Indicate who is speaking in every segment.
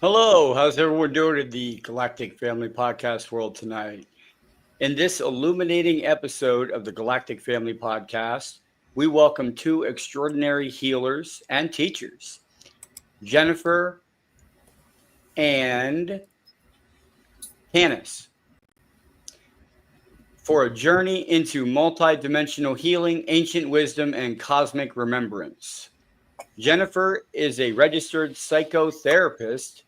Speaker 1: Hello, how's everyone doing in the Galactic Family Podcast world tonight? In this illuminating episode of the Galactic Family Podcast, we welcome two extraordinary healers and teachers, Jennifer and Tanys, for a journey into multidimensional healing, ancient wisdom, and cosmic remembrance. Jennifer is a registered psychotherapist,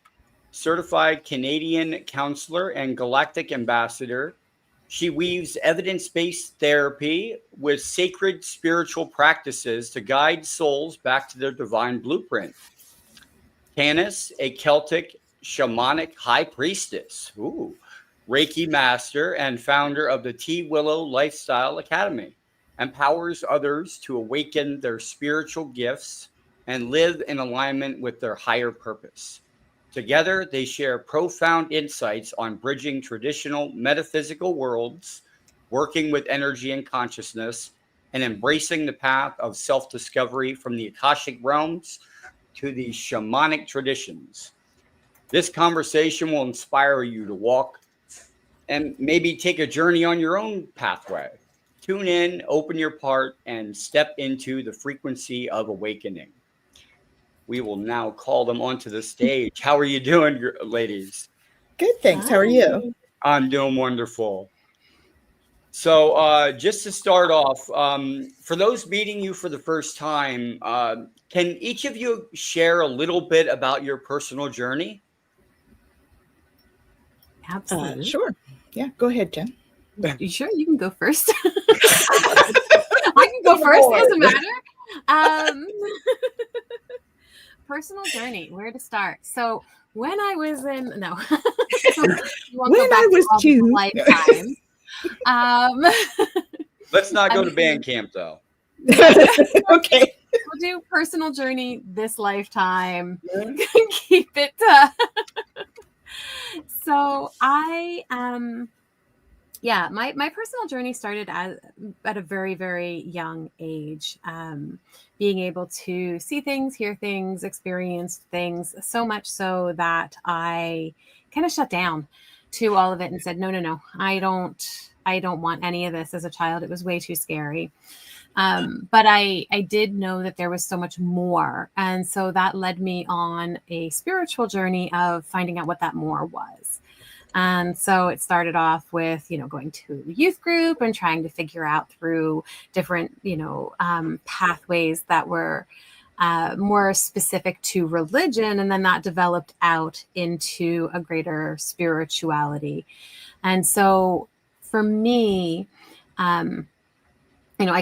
Speaker 1: certified Canadian Counsellor, and Galactic Ambassador. She weaves evidence-based therapy with sacred spiritual practices to guide souls back to their divine blueprint. Tanys, a Celtic Shamanic High Priestess, Reiki Master, and founder of the Twillow Lifestyle Academy, empowers others to awaken their spiritual gifts and live in alignment with their higher purpose. Together, they share profound insights on bridging traditional metaphysical worlds, working with energy and consciousness, and embracing the path of self-discovery from the Akashic realms to the shamanic traditions. This conversation will inspire you to walk and maybe take a journey on your own pathway. Tune in, open your heart, and step into the frequency of awakening. We will now call them onto the stage. How are you doing, ladies?
Speaker 2: Good, thanks. How are you?
Speaker 1: I'm doing wonderful. So just to start off, for those meeting you for the first time, can each of you share a little bit about your personal journey?
Speaker 3: Absolutely.
Speaker 2: Sure. Yeah, go ahead, Jen.
Speaker 3: You sure? You can go first. I can go first. Doesn't matter. Personal journey. Where to start? So when I was in when
Speaker 2: I was 2.
Speaker 3: Lifetime.
Speaker 1: Let's not go to band camp though.
Speaker 2: Okay.
Speaker 3: We'll do personal journey this lifetime.
Speaker 2: Yeah.
Speaker 3: Keep it. So I my personal journey started at a very, very young age, being able to see things, hear things, experience things, so much so that I kind of shut down to all of it and said, no, I don't want any of this as a child. It was way too scary. But I did know that there was so much more. And so that led me on a spiritual journey of finding out what that more was. And so it started off with, going to a youth group and trying to figure out through different, pathways that were more specific to religion. And then that developed out into a greater spirituality. And so for me, I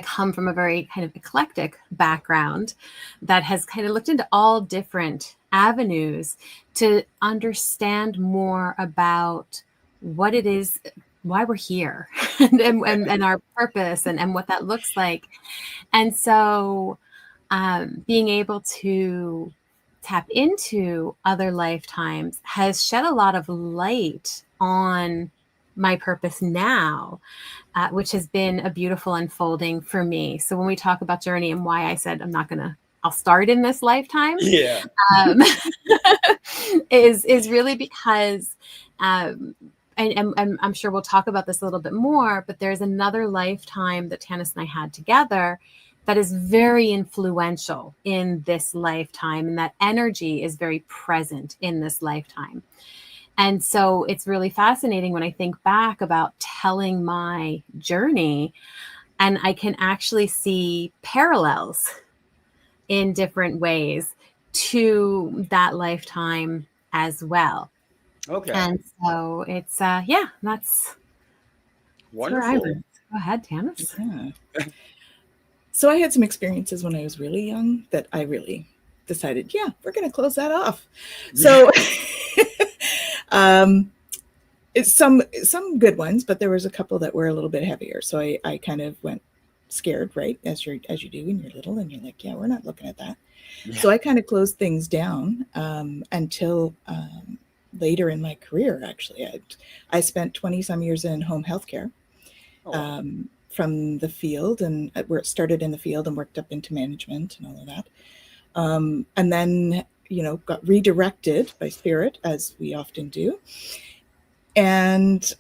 Speaker 3: come from a very kind of eclectic background that has kind of looked into all different avenues to understand more about what it is, why we're here and our purpose and what that looks like. And so being able to tap into other lifetimes has shed a lot of light on my purpose now, which has been a beautiful unfolding for me. So when we talk about journey and why I said I'll start in this lifetime, is really because, and I'm sure we'll talk about this a little bit more, but there's another lifetime that Tanys and I had together that is very influential in this lifetime, and that energy is very present in this lifetime. And so it's really fascinating when I think back about telling my journey, and I can actually see parallels in different ways to that lifetime as well.
Speaker 1: Okay.
Speaker 3: And so it's, that's
Speaker 1: wonderful.
Speaker 3: Where I was. Go ahead, Tanys.
Speaker 2: Yeah. So I had some experiences when I was really young that I really decided, we're going to close that off. So it's some good ones, but there was a couple that were a little bit heavier. So I kind of went scared, right? As you do when you're little and you're like, we're not looking at that. Yeah. So I kind of closed things down until later in my career. Actually, I spent 20 some years in home healthcare from the field, and where it started in the field and worked up into management and all of that. And then got redirected by spirit, as we often do. And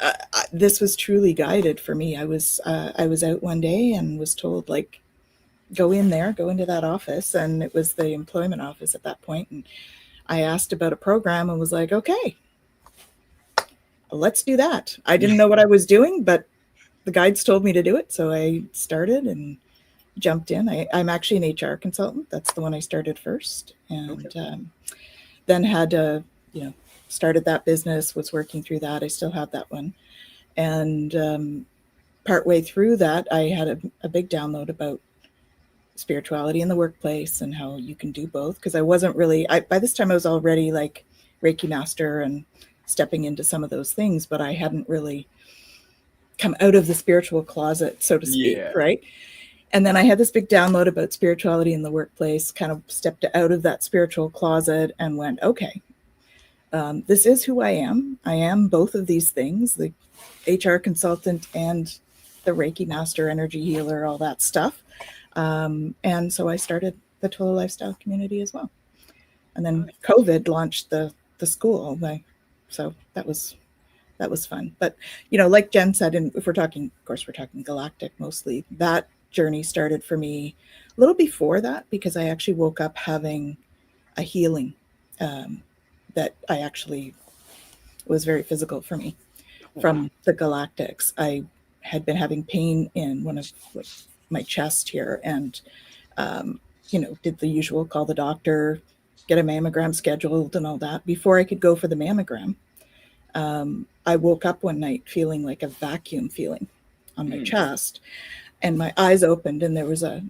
Speaker 2: this was truly guided for me. I was out one day and was told, like, go into that office. And it was the employment office at that point. And I asked about a program and was like, okay, let's do that. I didn't know what I was doing, but the guides told me to do it. So I started and jumped in. I'm actually an HR consultant. That's the one I started first. And then had started that business, was working through that. I still have that one. And partway through that, I had a big download about spirituality in the workplace and how you can do both. Because I wasn't really, by this time I was already like Reiki Master and stepping into some of those things, but I hadn't really come out of the spiritual closet, so to speak, right? And then I had this big download about spirituality in the workplace, kind of stepped out of that spiritual closet and went, okay, this is who I am. I am both of these things, the HR consultant and the Reiki Master, energy healer, all that stuff. And so I started the Twillow Lifestyle community as well. And then COVID launched the school. So that was fun. But, like Jen said, and if we're talking Galactic mostly, that journey started for me a little before that, because I actually woke up having a healing that I actually was very physical for me from the Galactics. I had been having pain in one of my chest here and, did the usual, call the doctor, get a mammogram scheduled and all that. Before I could go for the mammogram, I woke up one night feeling like a vacuum feeling on my chest, and my eyes opened and there was a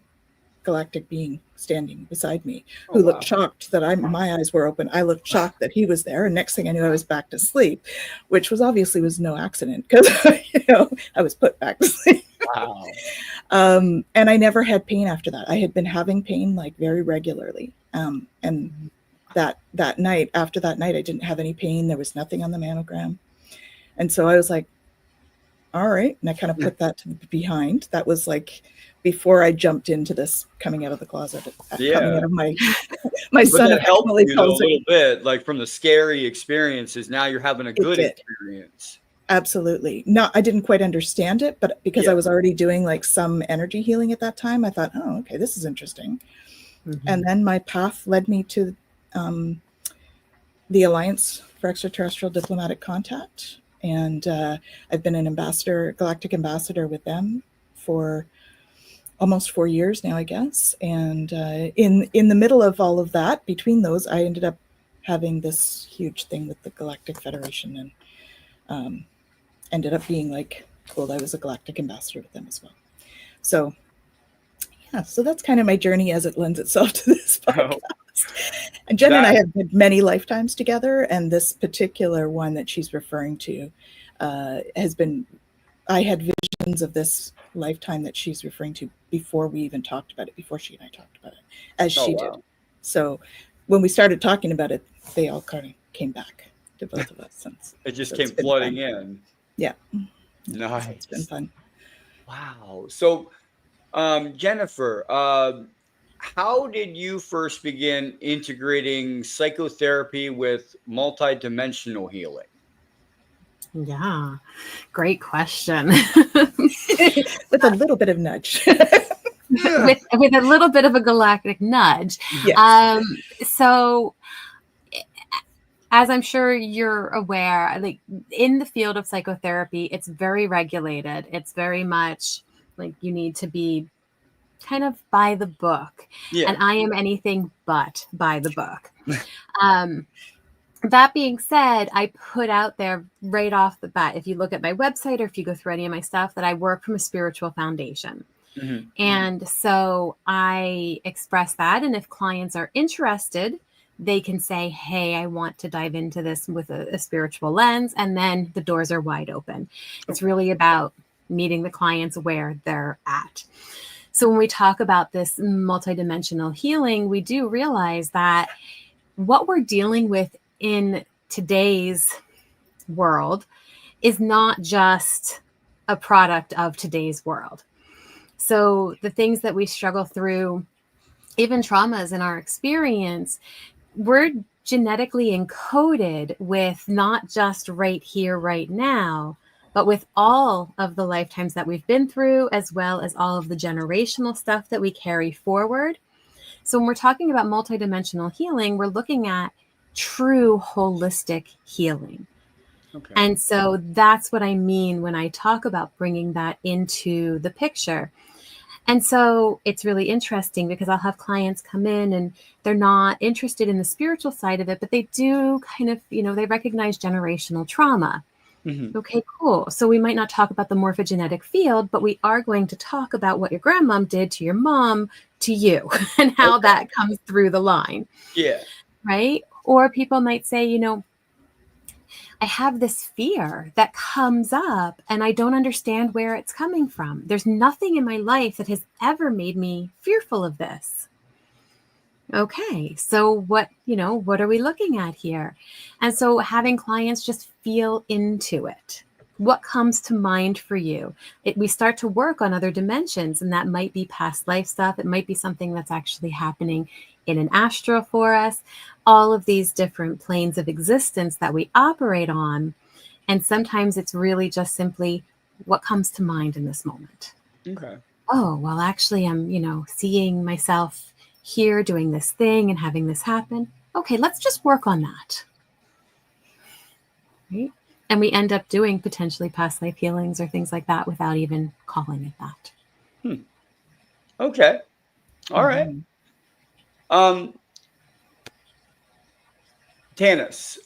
Speaker 2: galactic being standing beside me who looked shocked that my eyes were open. I looked shocked that he was there. And next thing I knew, I was back to sleep, which was no accident, because, I was put back to sleep.
Speaker 1: Wow.
Speaker 2: And I never had pain after that. I had been having pain like very regularly. And that night, after that night, I didn't have any pain. There was nothing on the mammogram. And so I was like, all right. And I kind of put that behind. That was like before I jumped into this coming out of the closet, coming out of my son.
Speaker 1: It helped you a little bit, like from the scary experiences. Now you're having a good experience.
Speaker 2: Absolutely. No, I didn't quite understand it, but because I was already doing like some energy healing at that time, I thought, oh, okay, this is interesting. Mm-hmm. And then my path led me to the Alliance for Extraterrestrial Diplomatic Contact. And I've been an Galactic Ambassador with them for almost 4 years now, I guess. And in the middle of all of that, between those, I ended up having this huge thing with the Galactic Federation, and ended up being like, cool, I was a Galactic Ambassador with them as well. So yeah, so that's kind of my journey as it lends itself to this podcast. And Jen and I have had many lifetimes together, and this particular one that she's referring to has been, I had visions of this lifetime that she's referring to before we even talked about it, before she and I talked about it, as she did. So when we started talking about it, they all kind of came back to both of us.
Speaker 1: It just came flooding in.
Speaker 2: Yeah.
Speaker 1: Nice.
Speaker 2: It's been fun.
Speaker 1: Wow. So, Jennifer, how did you first begin integrating psychotherapy with multidimensional healing?
Speaker 3: Yeah, great question.
Speaker 2: With a little bit of nudge.
Speaker 3: with a little bit of a galactic nudge.
Speaker 2: Yes.
Speaker 3: So as I'm sure you're aware, like in the field of psychotherapy, it's very regulated. It's very much like you need to be kind of by the book. Yeah. And I am anything but by the book. That being said, I put out there right off the bat, if you look at my website or if you go through any of my stuff, that I work from a spiritual foundation. Mm-hmm. And so I express that. And if clients are interested, they can say, hey, I want to dive into this with a spiritual lens. And then the doors are wide open. It's really about meeting the clients where they're at. So when we talk about this multidimensional healing, we do realize that what we're dealing with in today's world is not just a product of today's world. So the things that we struggle through, even traumas in our experience, we're genetically encoded with not just right here, right now, but with all of the lifetimes that we've been through, as well as all of the generational stuff that we carry forward. So when we're talking about multidimensional healing, we're looking at true holistic healing.
Speaker 1: Okay.
Speaker 3: And so that's what I mean when I talk about bringing that into the picture. And so it's really interesting because I'll have clients come in and they're not interested in the spiritual side of it, but they do kind of, they recognize generational trauma.
Speaker 1: Mm-hmm.
Speaker 3: Okay, cool. So we might not talk about the morphogenetic field, but we are going to talk about what your grandmom did to your mom, to you, and how that comes through the line.
Speaker 1: Yeah.
Speaker 3: Right? Or people might say, I have this fear that comes up and I don't understand where it's coming from. There's nothing in my life that has ever made me fearful of this. Okay, so what are we looking at here? And so having clients just feel into it. What comes to mind for you? We start to work on other dimensions, and that might be past life stuff. It might be something that's actually happening in an astral for us. All of these different planes of existence that we operate on. And sometimes it's really just simply what comes to mind in this moment.
Speaker 1: Okay.
Speaker 3: Oh, well, actually, I'm, seeing myself here doing this thing and having this happen. Okay, let's just work on that. Right? And we end up doing potentially past life healings or things like that without even calling it that.
Speaker 1: Okay. All right. Tanys,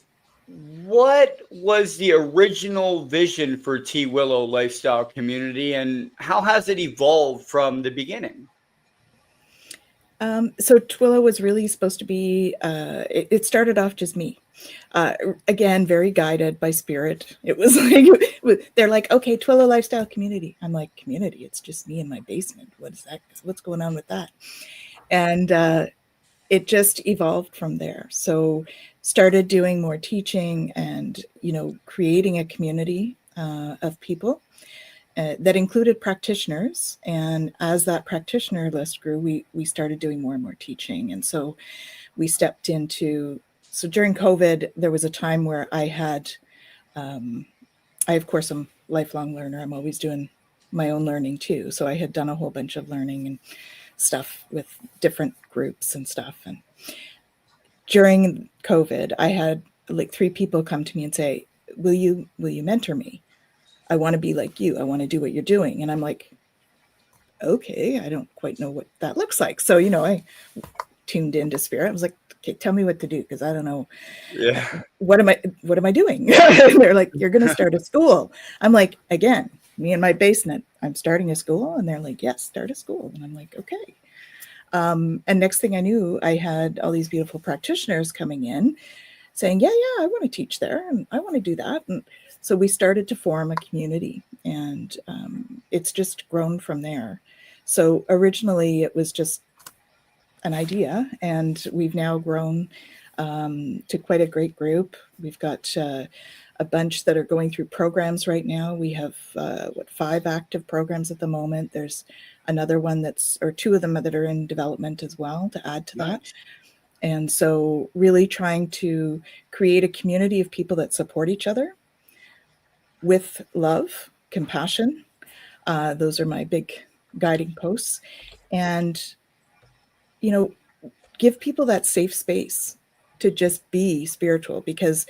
Speaker 1: what was the original vision for Twillow Lifestyle Community, and how has it evolved from the beginning?
Speaker 2: So Twillow was really supposed to be, it started off just me. Again, very guided by spirit. It was like, they're like, okay, Twillow Lifestyle Community. I'm like, community? It's just me in my basement. What is that? What's going on with that? And it just evolved from there. So started doing more teaching and, creating a community of people. That included practitioners. And as that practitioner list grew, we started doing more and more teaching. And so we stepped into, so during COVID, there was a time where I had, of course, I'm a lifelong learner. I'm always doing my own learning too. So I had done a whole bunch of learning and stuff with different groups and stuff. And during COVID, I had like 3 people come to me and say, will you mentor me? I want to be like you. I want to do what you're doing. And I'm like, okay, I don't quite know what that looks like. So, I tuned into spirit. I was like, okay, tell me what to do. Cause I don't know.
Speaker 1: Yeah.
Speaker 2: What am I doing? And they're like, you're going to start a school. I'm like, again, me in my basement, I'm starting a school. And they're like, yes, start a school. And I'm like, okay. And next thing I knew, I had all these beautiful practitioners coming in saying, yeah, I want to teach there. And I want to do that. And so we started to form a community, and it's just grown from there. So originally it was just an idea, and we've now grown to quite a great group. We've got a bunch that are going through programs right now. We have 5 active programs at the moment. There's another one or 2 of them that are in development as well to add to that. And so really trying to create a community of people that support each other with love, compassion. Those are my big guiding posts. And, give people that safe space to just be spiritual, because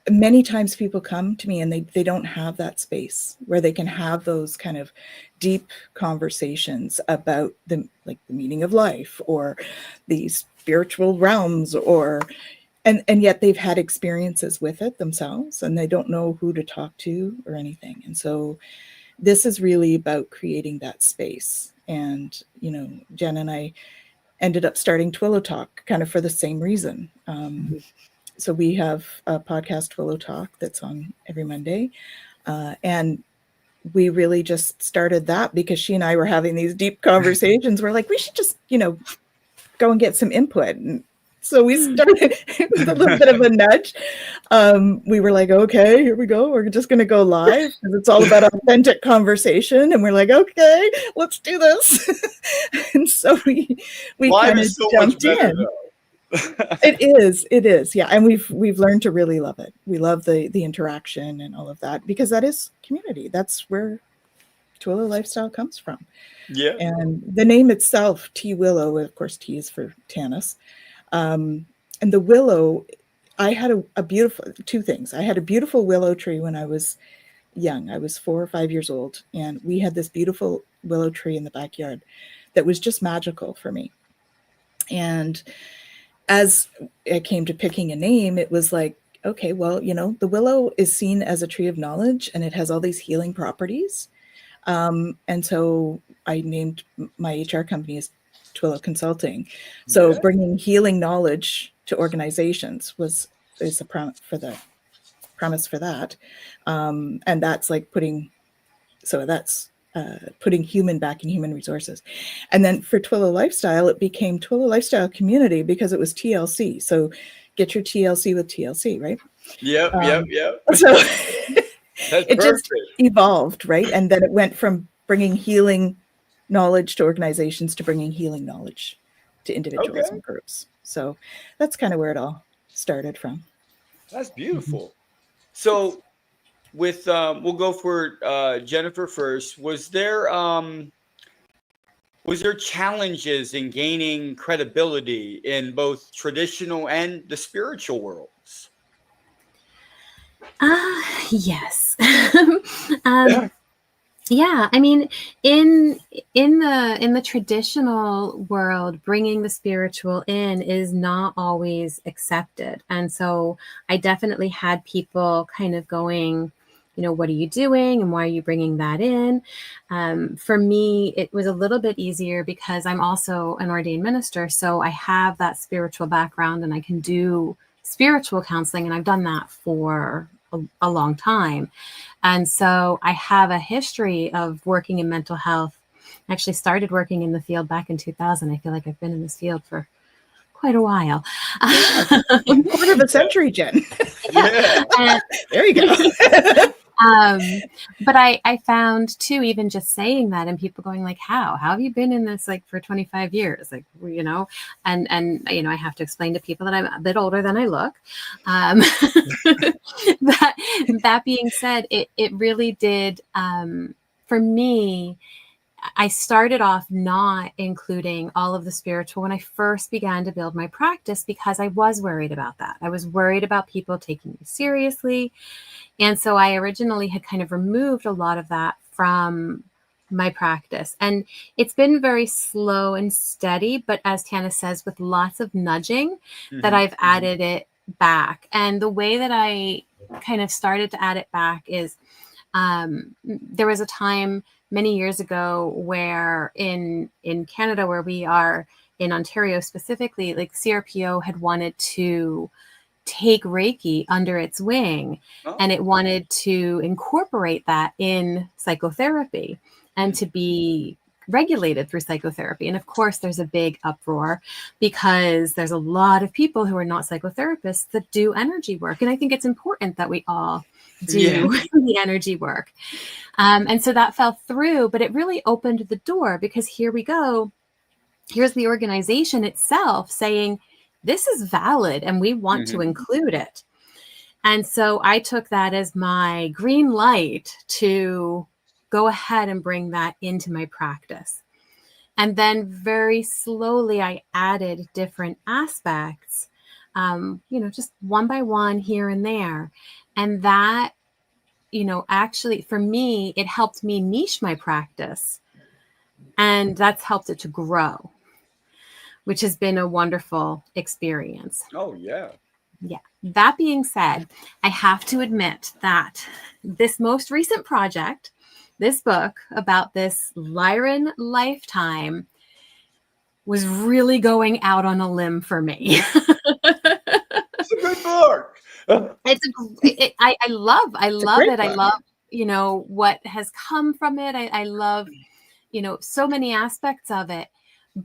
Speaker 2: many times people come to me and they don't have that space where they can have those kind of deep conversations about the meaning of life or the spiritual realms, and yet they've had experiences with it themselves and they don't know who to talk to or anything. And so this is really about creating that space. And, Jen and I ended up starting Twillow Talk kind of for the same reason. So we have a podcast, Twillow Talk, that's on every Monday. And we really just started that because she and I were having these deep conversations. We're like, we should just, go and get some input. And so we started with a little bit of a nudge. We were like, okay, here we go. We're just going to go live because it's all about authentic conversation. And we're like, okay, let's do this. And so we kind of jumped in. It is. Yeah. And we've learned to really love it. We love the interaction and all of that, because that is community. That's where Twillow Lifestyle comes from.
Speaker 1: Yeah.
Speaker 2: And the name itself, Twillow, of course, T is for Tanys. And the willow, I had a beautiful, two things. I had a beautiful willow tree when I was young. I was 4 or 5 years old, and we had this beautiful willow tree in the backyard that was just magical for me. And as I came to picking a name, it was like, okay, well, the willow is seen as a tree of knowledge, and it has all these healing properties. And so I named my HR company as Twillow Consulting. So bringing healing knowledge to organizations is the premise for that. And that's like putting human back in human resources. And then for Twillow Lifestyle, it became Twillow Lifestyle Community because it was TLC. So get your TLC with TLC, right?
Speaker 1: Yep.
Speaker 2: So
Speaker 1: That's
Speaker 2: it
Speaker 1: perfect.
Speaker 2: just evolved, right? And then it went from bringing healing knowledge to organizations to bringing healing knowledge to individuals and groups. So that's kind of where it all started from.
Speaker 1: That's beautiful. So with we'll go for Jennifer first. Was there challenges in gaining credibility in both traditional and the spiritual worlds?
Speaker 3: Yes. Yeah, I mean, in the traditional world, bringing the spiritual in is not always accepted. And so I definitely had people kind of going, what are you doing and why are you bringing that in? For me, it was a little bit easier because I'm also an ordained minister. So I have that spiritual background and I can do spiritual counseling, and I've done that for a long time. And so I have a history of working in mental health. I actually started working in the field back in 2000. I feel like I've been in this field for quite a while.
Speaker 2: Quarter of a century, Jen.
Speaker 3: Yeah.
Speaker 2: There you go.
Speaker 3: But I found too, even just saying that and people going like, how have you been in this like for 25 years? Like, and I have to explain to people that I'm a bit older than I look. That being said, it really did, for me, I started off not including all of the spiritual when I first began to build my practice because I was worried about that. I was worried about people taking me seriously. And so I originally had kind of removed a lot of that from my practice. And it's been very slow and steady, but as Tanys says, with lots of nudging that I've added it back. And the way that I kind of started to add it back is there was a time many years ago where in Canada, where we are in Ontario specifically, like CRPO had wanted to take Reiki under its wing, and it wanted to incorporate that in psychotherapy and to be regulated through psychotherapy. And of course, there's a big uproar because there's a lot of people who are not psychotherapists that do energy work. And I think it's important that we all do the energy work. And so that fell through, but it really opened the door because here we go. Here's the organization itself saying, this is valid and we want to include it. And so I took that as my green light to go ahead and bring that into my practice. And then very slowly I added different aspects, just one by one here and there. And that, actually for me, it helped me niche my practice. And that's helped it to grow, which has been a wonderful experience.
Speaker 1: Oh, yeah.
Speaker 3: Yeah. That being said, I have to admit that this most recent project, this book about this Lyran lifetime, was really going out on a limb for me.
Speaker 1: It's a good book.
Speaker 3: I love it.
Speaker 2: Book.
Speaker 3: I love, what has come from it. I love, so many aspects of it.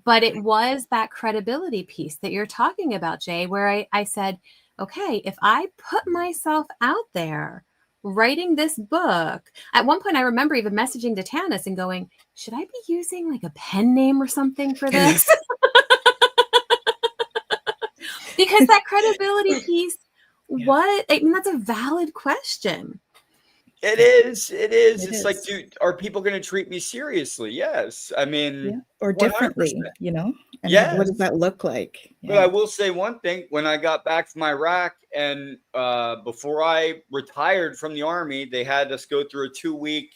Speaker 3: But it was that credibility piece that you're talking about, Jay, where I said, okay, if I put myself out there writing this book, at one point I remember even messaging to Tanys and going, should I be using like a pen name or something for this? Because that credibility piece,
Speaker 2: Yeah.
Speaker 3: that's a valid question.
Speaker 1: It is. It's like,
Speaker 2: is.
Speaker 1: dude, are people going to treat me seriously? Yes. I mean,
Speaker 2: Or
Speaker 1: 100%.
Speaker 2: differently, and what does
Speaker 1: Yes.
Speaker 2: that look like?
Speaker 1: But I will say one thing. When I got back from Iraq and before I retired from the Army, they had us go through a 2-week,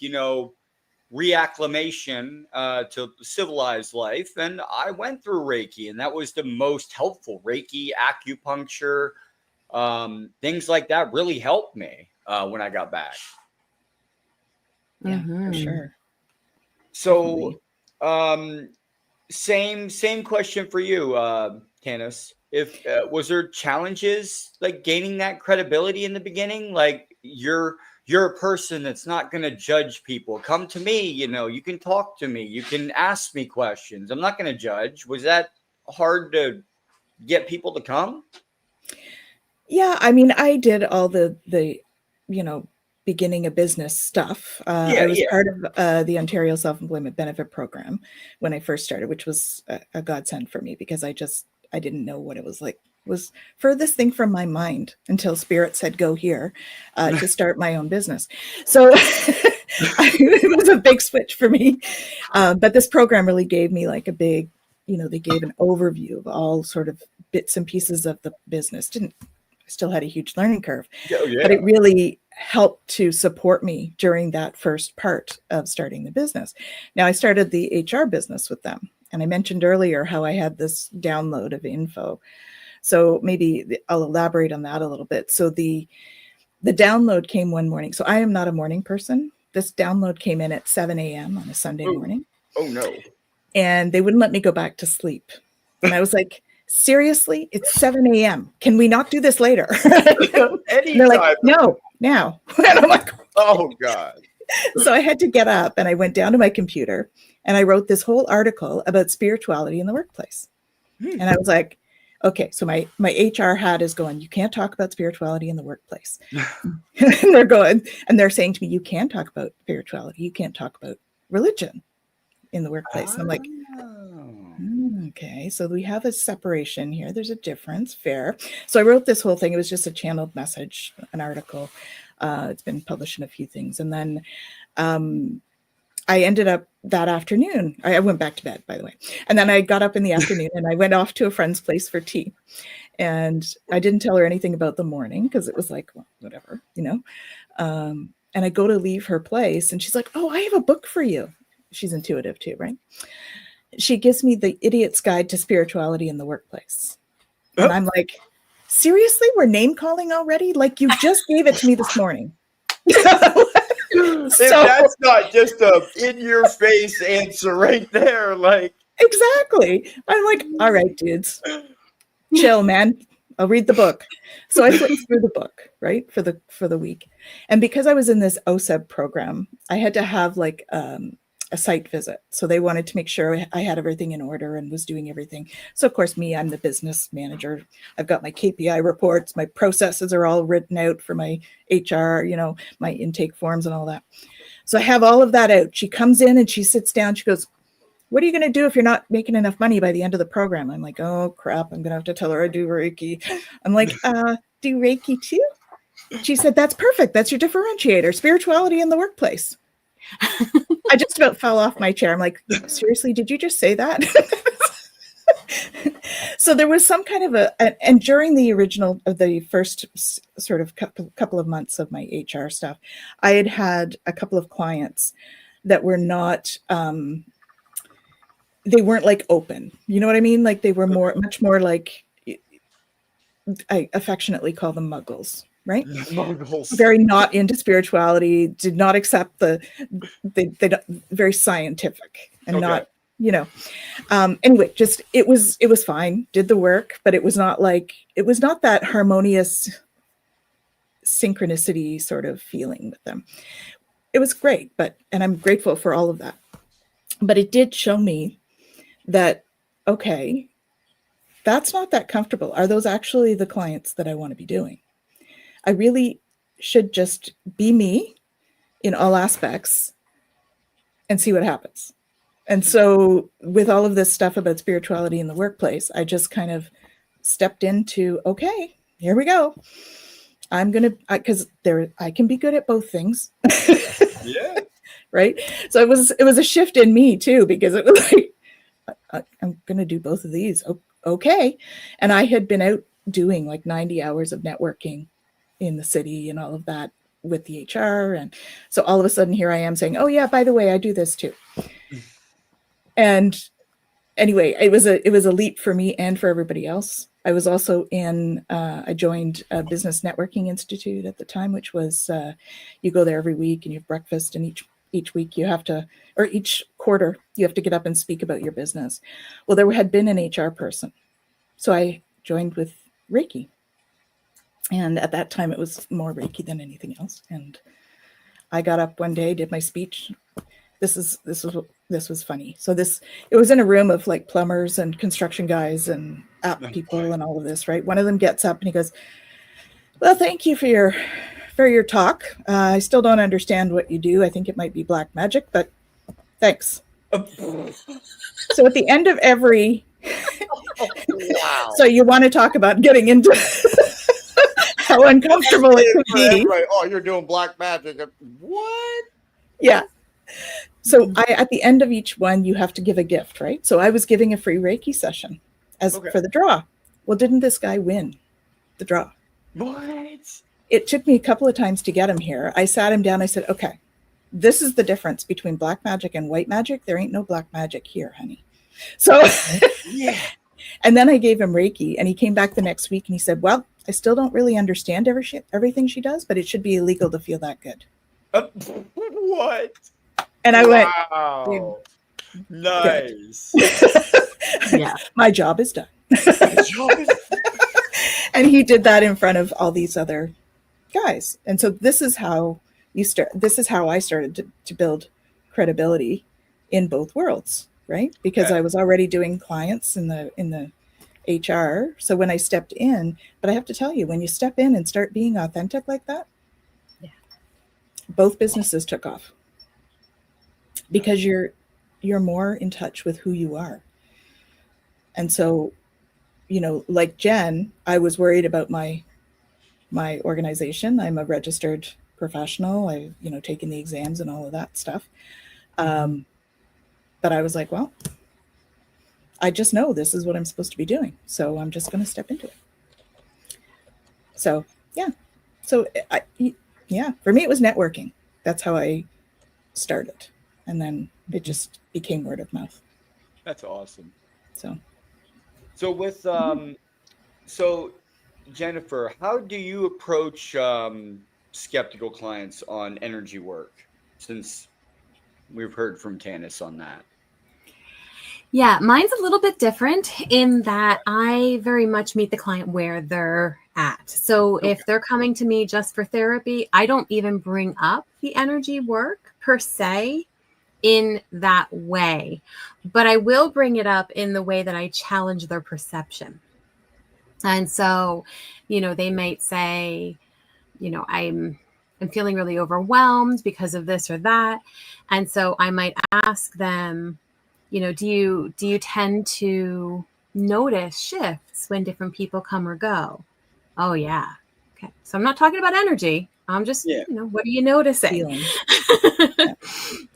Speaker 1: reacclimation to civilized life. And I went through Reiki, and that was the most helpful. Reiki, acupuncture, things like that really helped me when I got back.
Speaker 2: Yeah, for sure.
Speaker 1: So, same question for you, Tanys. If was there challenges like gaining that credibility in the beginning? Like you're a person that's not going to judge people. Come to me, you can talk to me, you can ask me questions. I'm not going to judge. Was that hard to get people to come?
Speaker 2: Yeah, I mean, I did all the beginning of business stuff. I was part of the Ontario Self-Employment Benefit Program when I first started, which was a godsend for me because I didn't know what it was like. It was furthest thing from my mind until Spirit said, go here to start my own business. So it was a big switch for me. But this program really gave me like a big, they gave an overview of all sort of bits and pieces of the business. Still had a huge learning curve, but it really helped to support me during that first part of starting the business. Now I started the HR business with them, and I mentioned earlier how I had this download of info. So maybe I'll elaborate on that a little bit. So the download came one morning. So I am not a morning person. This download came in at 7 a.m. on a Sunday morning.
Speaker 1: Oh no.
Speaker 2: And they wouldn't let me go back to sleep. And I was like, seriously, it's 7 a.m. Can we not do this later? And they're like, no, now. And I'm like,
Speaker 1: oh God.
Speaker 2: So I had to get up and I went down to my computer and I wrote this whole article about spirituality in the workplace. And I was like, okay, so my HR hat is going, you can't talk about spirituality in the workplace. And they're going, and they're saying to me, you can talk about spirituality. You can't talk about religion in the workplace. And I'm like, okay, so we have a separation here. There's a difference, fair. So I wrote this whole thing. It was just a channeled message, an article. It's been published in a few things. And then I ended up that afternoon, I went back to bed, by the way. And then I got up in the afternoon and I went off to a friend's place for tea. And I didn't tell her anything about the morning because it was like, well, whatever, And I go to leave her place and she's like, oh, I have a book for you. She's intuitive too, right? She gives me The Idiot's Guide to Spirituality in the Workplace. And I'm like, seriously, we're name calling already? Like you just gave it to me this morning.
Speaker 1: If that's not just a in-your-face answer right there, like
Speaker 2: exactly. I'm like, all right, dudes, chill, man. I'll read the book. So I flipped through the book, right, for the week. And because I was in this OSEB program, I had to have like a site visit. So they wanted to make sure I had everything in order and was doing everything. So of course, I'm the business manager. I've got my KPI reports, my processes are all written out for my HR, my intake forms and all that. So I have all of that out. She comes in and she sits down. She goes, what are you going to do if you're not making enough money by the end of the program? I'm like, oh crap. I'm going to have to tell her I do Reiki. I'm like, do Reiki too? She said, that's perfect. That's your differentiator, spirituality in the workplace. I just about fell off my chair. I'm like, seriously, did you just say that? So there was some kind of and during the first sort of couple of months of my HR stuff, I had a couple of clients that were not, they weren't like open. You know what I mean? Like they were much more like, I affectionately call them muggles. Right? Very not into spirituality, did not accept they very scientific and not, anyway, just, it was fine, did the work, but it was not that harmonious synchronicity sort of feeling with them. It was great, and I'm grateful for all of that. But it did show me that, okay, that's not that comfortable. Are those actually the clients that I want to be doing? I really should just be me in all aspects and see what happens. And so with all of this stuff about spirituality in the workplace, I just kind of stepped into, okay, here we go. I'm going to, because I can be good at both things.
Speaker 1: Yeah.
Speaker 2: Right. So it was a shift in me too, because it was like, I'm going to do both of these. Okay. And I had been out doing like 90 hours of networking in the city and all of that with the HR. And so all of a sudden here I am saying, oh yeah, by the way, I do this too. And anyway, it was a leap for me and for everybody else. I was also I joined a business networking institute at the time, which was, you go there every week and you have breakfast, and each week you have to, or each quarter you have to get up and speak about your business. Well, there had been an HR person. So I joined with Reiki. And at that time it was more Reiki than anything else. And I got up one day, did my speech. This was funny. So it was in a room of like plumbers and construction guys and app people and all of this, right? One of them gets up and he goes, well, thank you for your talk. I still don't understand what you do. I think it might be black magic, but thanks. So at the end of every,
Speaker 1: Wow.
Speaker 2: So you want to talk about getting into how uncomfortable it could be.
Speaker 1: Right. Oh, you're doing black magic. What?
Speaker 2: Yeah. So at the end of each one, you have to give a gift, right? So I was giving a free Reiki session for the draw. Well, didn't this guy win the draw?
Speaker 1: What?
Speaker 2: It took me a couple of times to get him here. I sat him down. I said, okay, this is the difference between black magic and white magic. There ain't no black magic here, honey. So,
Speaker 1: yeah.
Speaker 2: And then I gave him Reiki, and he came back the next week and he said, well, I still don't really understand everything she does, but it should be illegal to feel that good.
Speaker 1: What?
Speaker 2: And I went,
Speaker 1: wow. Nice.
Speaker 2: Yeah, my job is done. And he did that in front of all these other guys. And so this is how I started to build credibility in both worlds, right? Because I was already doing clients in the HR. So when I stepped in, but I have to tell you, when you step in and start being authentic like that, both businesses took off. Because you're more in touch with who you are. And so, like Jen, I was worried about my organization. I'm a registered professional. I've, taken the exams and all of that stuff. But I was like, well, I just know this is what I'm supposed to be doing. So I'm just going to step into it. So, yeah. So, for me, it was networking. That's how I started. And then it just became word of mouth.
Speaker 1: That's awesome.
Speaker 2: So
Speaker 1: with so Jennifer, how do you approach skeptical clients on energy work? Since we've heard from Tanys on that.
Speaker 3: Yeah, mine's a little bit different in that I very much meet the client where they're at. So if they're coming to me just for therapy, I don't even bring up the energy work per se in that way, but I will bring it up in the way that I challenge their perception. And so, they might say, I'm feeling really overwhelmed because of this or that. And so I might ask them, do you tend to notice shifts when different people come or go? Oh yeah. Okay. So I'm not talking about energy. I'm just, what are you noticing?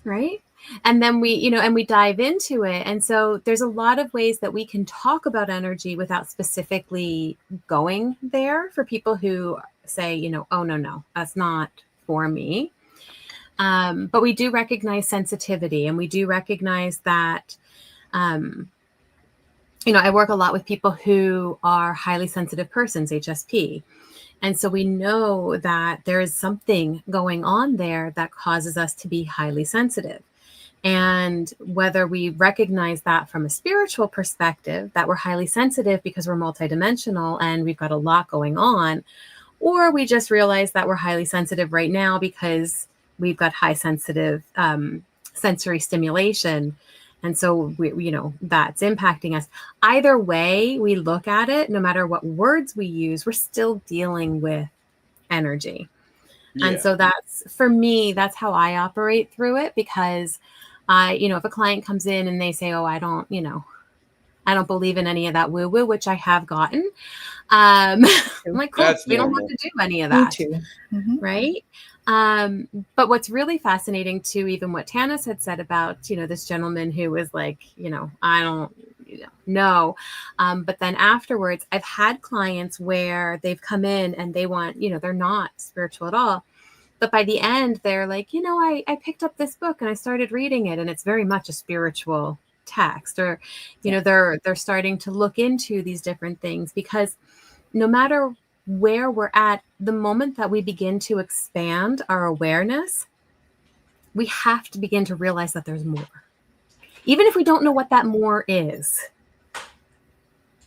Speaker 3: Right. And then we dive into it. And so there's a lot of ways that we can talk about energy without specifically going there for people who say, oh, no, that's not for me. But we do recognize sensitivity, and we do recognize that, I work a lot with people who are highly sensitive persons, HSP. And so we know that there is something going on there that causes us to be highly sensitive. And whether we recognize that from a spiritual perspective, that we're highly sensitive because we're multidimensional and we've got a lot going on, or we just realize that we're highly sensitive right now because we've got high sensitive sensory stimulation. And so that's impacting us. Either way we look at it, no matter what words we use, we're still dealing with energy. Yeah. And so that's, for me, that's how I operate through it, because if a client comes in and they say, oh, I don't I don't believe in any of that woo-woo, which I have gotten. I'm like, cool,
Speaker 1: That's
Speaker 3: we don't
Speaker 1: normal.
Speaker 3: have to do any of
Speaker 2: Me
Speaker 3: that.
Speaker 2: too.
Speaker 3: Right. But what's really fascinating too, even what Tanys had said about, this gentleman who was like, I don't know. But then afterwards, I've had clients where they've come in and they want, they're not spiritual at all. But by the end, they're like, I picked up this book and I started reading it, and it's very much a spiritual text, or, they're starting to look into these different things, because no matter where we're at, the moment that we begin to expand our awareness, we have to begin to realize that there's more, even if we don't know what that more is,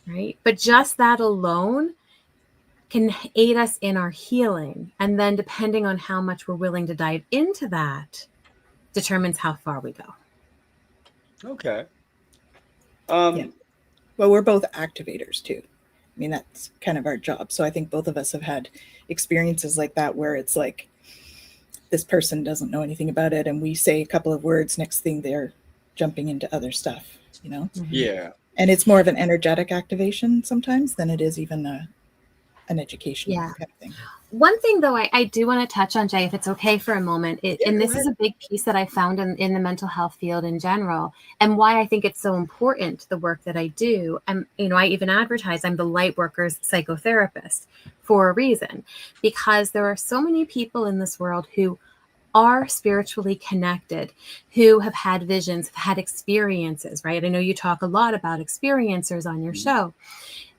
Speaker 3: right? But just that alone can aid us in our healing. And then depending on how much we're willing to dive into that determines how far we go.
Speaker 1: Okay.
Speaker 2: Well, we're both activators too. I mean, that's kind of our job. So I think both of us have had experiences like that, where it's like this person doesn't know anything about it, and we say a couple of words, next thing they're jumping into other stuff,
Speaker 1: Yeah.
Speaker 2: And it's more of an energetic activation sometimes than it is even an educational kind of thing.
Speaker 3: One thing, though, I do want to touch on, Jay, if it's okay for a moment, and this is a big piece that I found in the mental health field in general, and why I think it's so important, the work that I do. And, I even advertise I'm the Lightworkers psychotherapist for a reason, because there are so many people in this world who are spiritually connected, who have had visions, have had experiences, right? I know you talk a lot about experiencers on your show,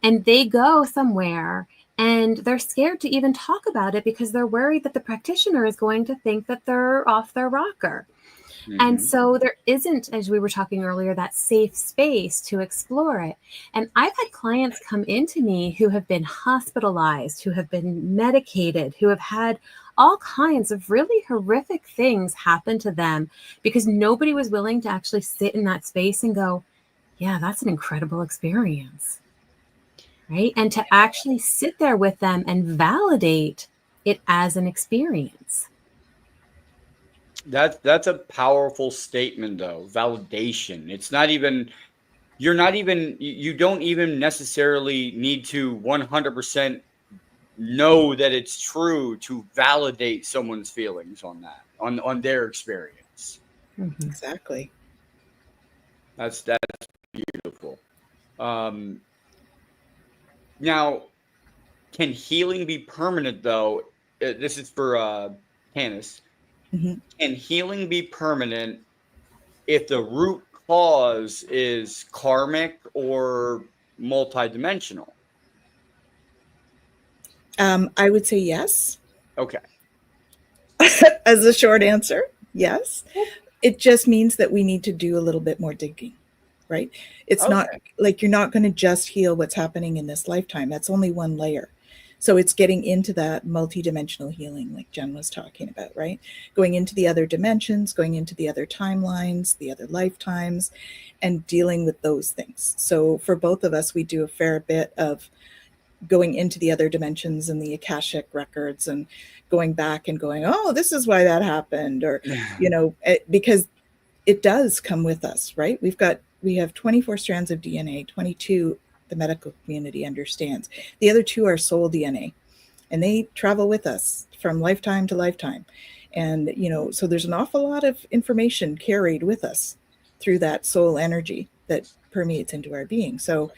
Speaker 3: and they go somewhere and they're scared to even talk about it because they're worried that the practitioner is going to think that they're off their rocker. And so there isn't, as we were talking earlier, that safe space to explore it. And I've had clients come into me who have been hospitalized, who have been medicated, who have had all kinds of really horrific things happen to them because nobody was willing to actually sit in that space and go, yeah, that's an incredible experience. Right? And to actually sit there with them and validate it as an experience.
Speaker 1: That's a powerful statement, though. Validation. It's not even, you don't even necessarily need to 100% know that it's true to validate someone's feelings on that, on their experience.
Speaker 2: Exactly.
Speaker 1: That's beautiful. Now, can healing be permanent, though? This is for Tanys. Can healing be permanent if the root cause is karmic or multidimensional?
Speaker 2: I would say yes.
Speaker 1: Okay.
Speaker 2: As a short answer, yes. It just means that we need to do a little bit more digging, right? It's not like you're not going to just heal what's happening in this lifetime. That's only one layer. So it's getting into that multidimensional healing, like Jen was talking about, right? Going into the other dimensions, going into the other timelines, the other lifetimes, and dealing with those things. So for both of us, we do a fair bit of going into the other dimensions and the Akashic records and going back and going, oh, this is why that happened. Or, because it does come with us, right? We have 24 strands of DNA, 22 the medical community understands. The other 2 are soul DNA, and they travel with us from lifetime to lifetime. And, so there's an awful lot of information carried with us through that soul energy that permeates into our being. So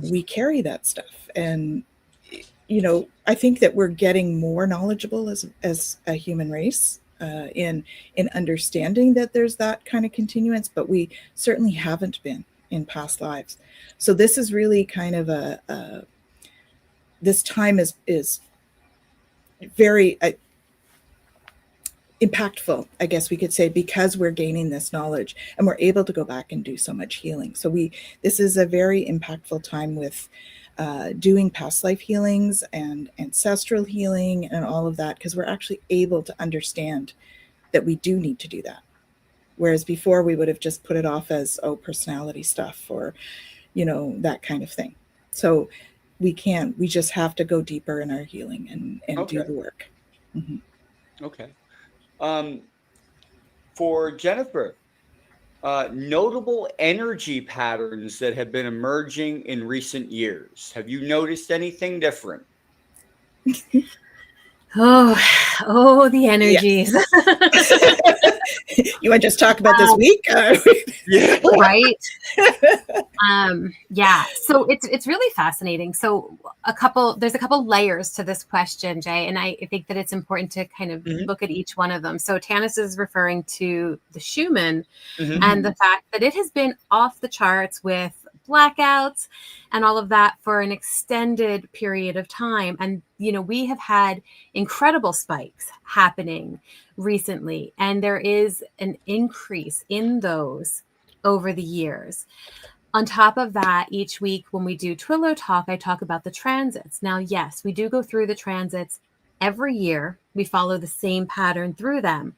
Speaker 2: we carry that stuff. And, I think that we're getting more knowledgeable as a human race in understanding that there's that kind of continuance, but we certainly haven't been in past lives. So this is really kind of this time is very impactful, I guess we could say, because we're gaining this knowledge and we're able to go back and do so much healing. So this is a very impactful time with doing past life healings and ancestral healing and all of that, because we're actually able to understand that we do need to do that. Whereas before we would have just put it off as, personality stuff or, that kind of thing. So we just have to go deeper in our healing and do the work.
Speaker 1: Okay. For Jennifer, Notable energy patterns that have been emerging in recent years. Have you noticed anything different?
Speaker 3: Oh, the energies.
Speaker 2: You want to just talk about this week?
Speaker 1: Yeah.
Speaker 3: Right. Yeah. So it's really fascinating. So there's a couple layers to this question, Jay, and I think that it's important to kind of look at each one of them. So Tanys is referring to the Schumann and the fact that it has been off the charts with blackouts and all of that for an extended period of time. And, we have had incredible spikes happening recently, and there is an increase in those over the years. On top of that, each week when we do Twillow Talk, I talk about the transits. Now, yes, we do go through the transits every year. We follow the same pattern through them.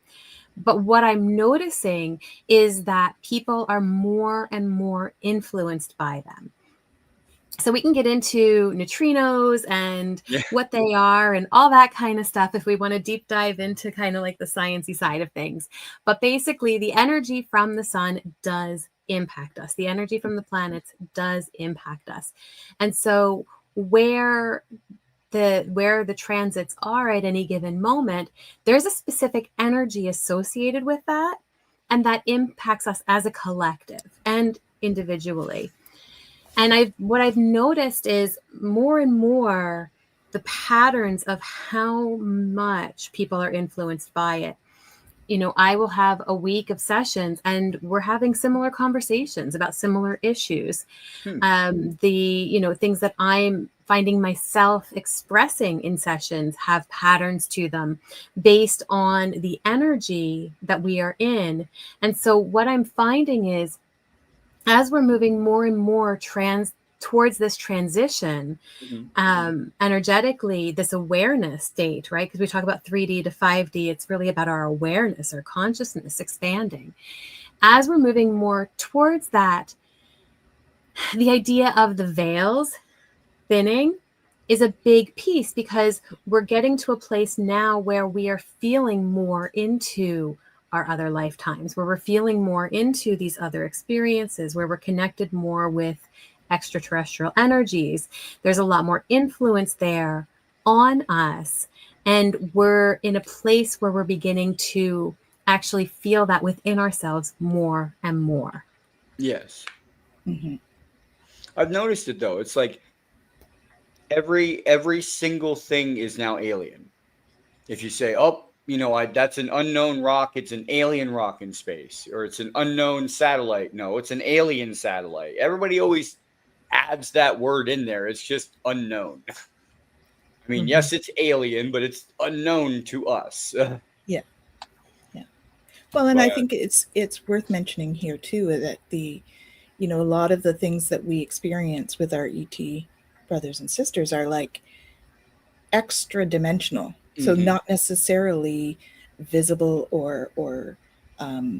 Speaker 3: But what I'm noticing is that people are more and more influenced by them. So we can get into neutrinos and what they are and all that kind of stuff if we want to deep dive into kind of like the sciencey side of things. But basically, the energy from the sun does impact us. The energy from the planets does impact us. And so where the transits are at any given moment, there's a specific energy associated with that, and that impacts us as a collective and individually. And what I've noticed is more and more the patterns of how much people are influenced by it. I will have a week of sessions and we're having similar conversations about similar issues. Things that I'm finding myself expressing in sessions have patterns to them based on the energy that we are in. And so what I'm finding is, as we're moving more and more towards this transition, energetically, this awareness state, right? Because we talk about 3D to 5D, it's really about our awareness, our consciousness expanding. As we're moving more towards that, the idea of the veils thinning is a big piece, because we're getting to a place now where we are feeling more into our other lifetimes, where we're feeling more into these other experiences, where we're connected more with extraterrestrial energies. There's a lot more influence there on us. And we're in a place where we're beginning to actually feel that within ourselves more and more.
Speaker 1: Yes. I've noticed it though. It's like every single thing is now alien. If you say, that's an unknown rock, it's an alien rock in space, or it's an unknown satellite. No, it's an alien satellite. Everybody always adds that word in there. It's just unknown. I mean, yes, it's alien, but it's unknown to us.
Speaker 2: Yeah. Well, and I think it's worth mentioning here too that a lot of the things that we experience with our ET brothers and sisters are like extra dimensional. So not necessarily visible or we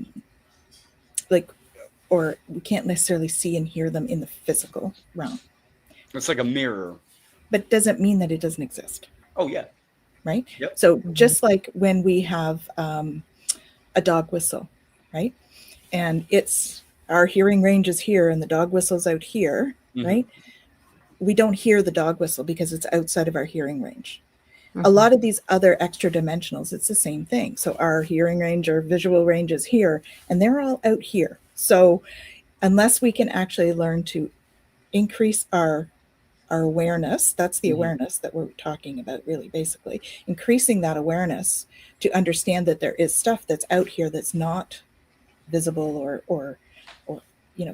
Speaker 2: can't necessarily see and hear them in the physical realm.
Speaker 1: It's like a mirror.
Speaker 2: But it doesn't mean that it doesn't exist.
Speaker 1: Oh, yeah.
Speaker 2: Right?
Speaker 1: Yep.
Speaker 2: So just like when we have a dog whistle, right? And our hearing range is here and the dog whistle's out here, right? We don't hear the dog whistle because it's outside of our hearing range. A lot of these other extra dimensionals, it's the same thing. So our hearing range or visual range is here, and they're all out here. So unless we can actually learn to increase our awareness, that's the awareness that we're talking about, really, basically, increasing that awareness to understand that there is stuff that's out here that's not visible or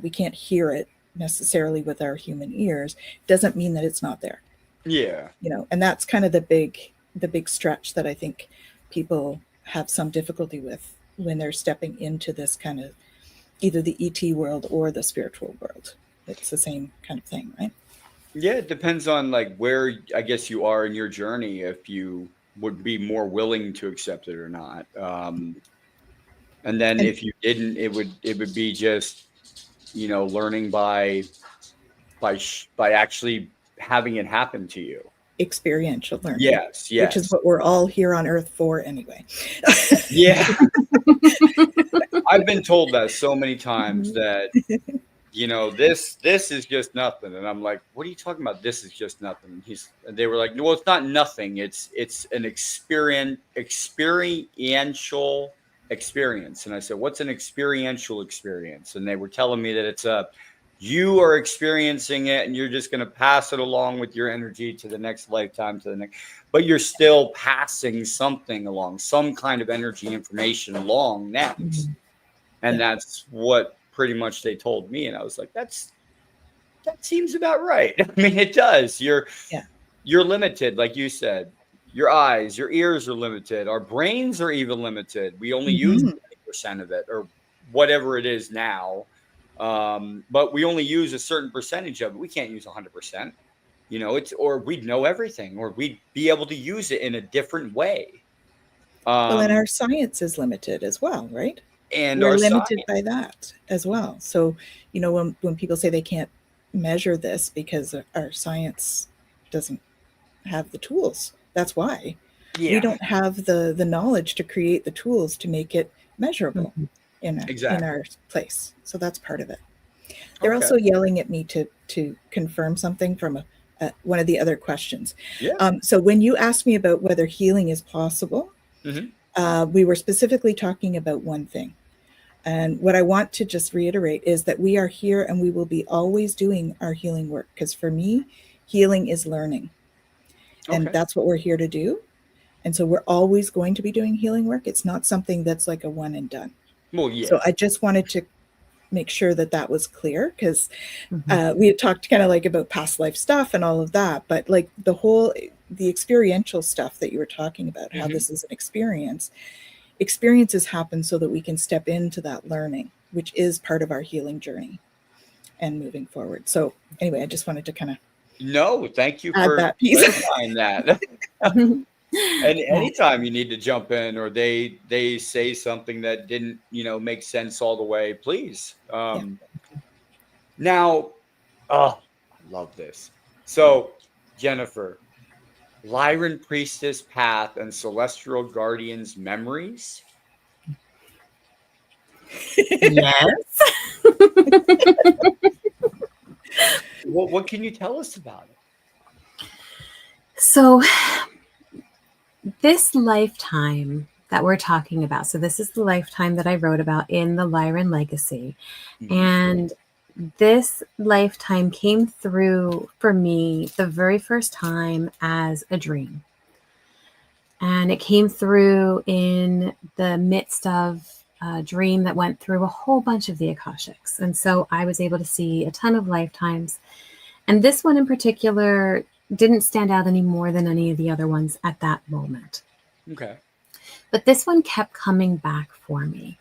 Speaker 2: we can't hear it necessarily with our human ears, doesn't mean that it's not there.
Speaker 1: Yeah.
Speaker 2: And that's kind of the big stretch that I think people have some difficulty with when they're stepping into this kind of either the ET world or the spiritual world. It's the same kind of thing, right?
Speaker 1: Yeah, it depends on like where I guess you are in your journey, if you would be more willing to accept it or not. And then if you didn't, it would be just, learning by actually having it happen to you.
Speaker 2: experiential learning.
Speaker 1: Yes.
Speaker 2: Which is what we're all here on Earth for anyway.
Speaker 1: Yeah. I've been told that so many times that, this is just nothing. And I'm like, what are you talking about? This is just nothing. And they were like, well, it's not nothing. It's an experiential experience. And I said, what's an experiential experience? And they were telling me that you are experiencing it and you're just going to pass it along with your energy to the next lifetime, to the next, but you're still passing something along, some kind of energy information along next. And that's what pretty much they told me. And I was like, that seems about right. I mean, it does. You're limited. Like you said, your eyes, your ears are limited. Our brains are even limited. We only use 20% of it or whatever it is now. But we only use a certain percentage of it. We can't use 100%, or we'd know everything, or we'd be able to use it in a different way.
Speaker 2: And our science is limited as well, right?
Speaker 1: And
Speaker 2: we're limited by that as well. So, when people say they can't measure this because our science doesn't have the tools, that's why we don't have the knowledge to create the tools to make it measurable. In our place. So that's part of it. They're also yelling at me to confirm something from one of the other questions. So when you asked me about whether healing is possible, we were specifically talking about one thing. And what I want to just reiterate is that we are here and we will be always doing our healing work. Because for me, healing is learning. And that's what we're here to do. And so we're always going to be doing healing work. It's not something that's like a one and done. Well, yeah. So I just wanted to make sure that was clear, because we had talked kind of like about past life stuff and all of that, but like the experiential stuff that you were talking about, how this is an experience. Experiences happen so that we can step into that learning, which is part of our healing journey and moving forward. So anyway, I just wanted to kind of
Speaker 1: thank you for clarifying that. And anytime you need to jump in or they say something that didn't, make sense all the way, please. Now, I love this. So, Jennifer, Lyran Priestess Path and Celestial Guardians Memories.
Speaker 3: Yes.
Speaker 1: What can you tell us about it?
Speaker 3: So, this lifetime that we're talking about, so this is the lifetime that I wrote about in the Lyran Legacy. And this lifetime came through for me the very first time as a dream. And it came through in the midst of a dream that went through a whole bunch of the Akashics. And so I was able to see a ton of lifetimes. And this one in particular didn't stand out any more than any of the other ones at that moment.
Speaker 1: Okay.
Speaker 3: But this one kept coming back for me.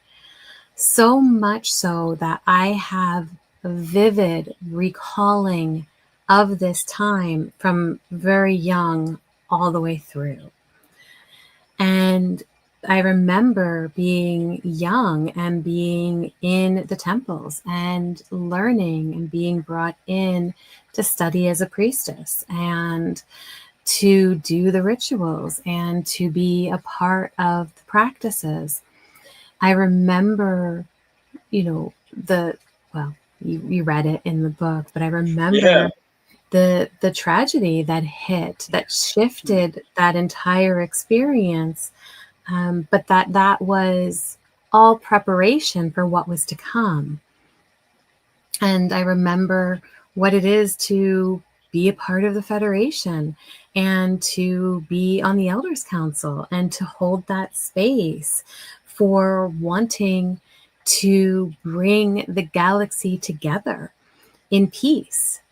Speaker 3: So much so that I have a vivid recalling of this time from very young all the way through. And I remember being young and being in the temples and learning and being brought in to study as a priestess and to do the rituals and to be a part of the practices. I remember, you read it in the book, but I remember the tragedy that hit, that shifted that entire experience. But that was all preparation for what was to come. And I remember what it is to be a part of the Federation and to be on the Elders Council and to hold that space for wanting to bring the galaxy together in peace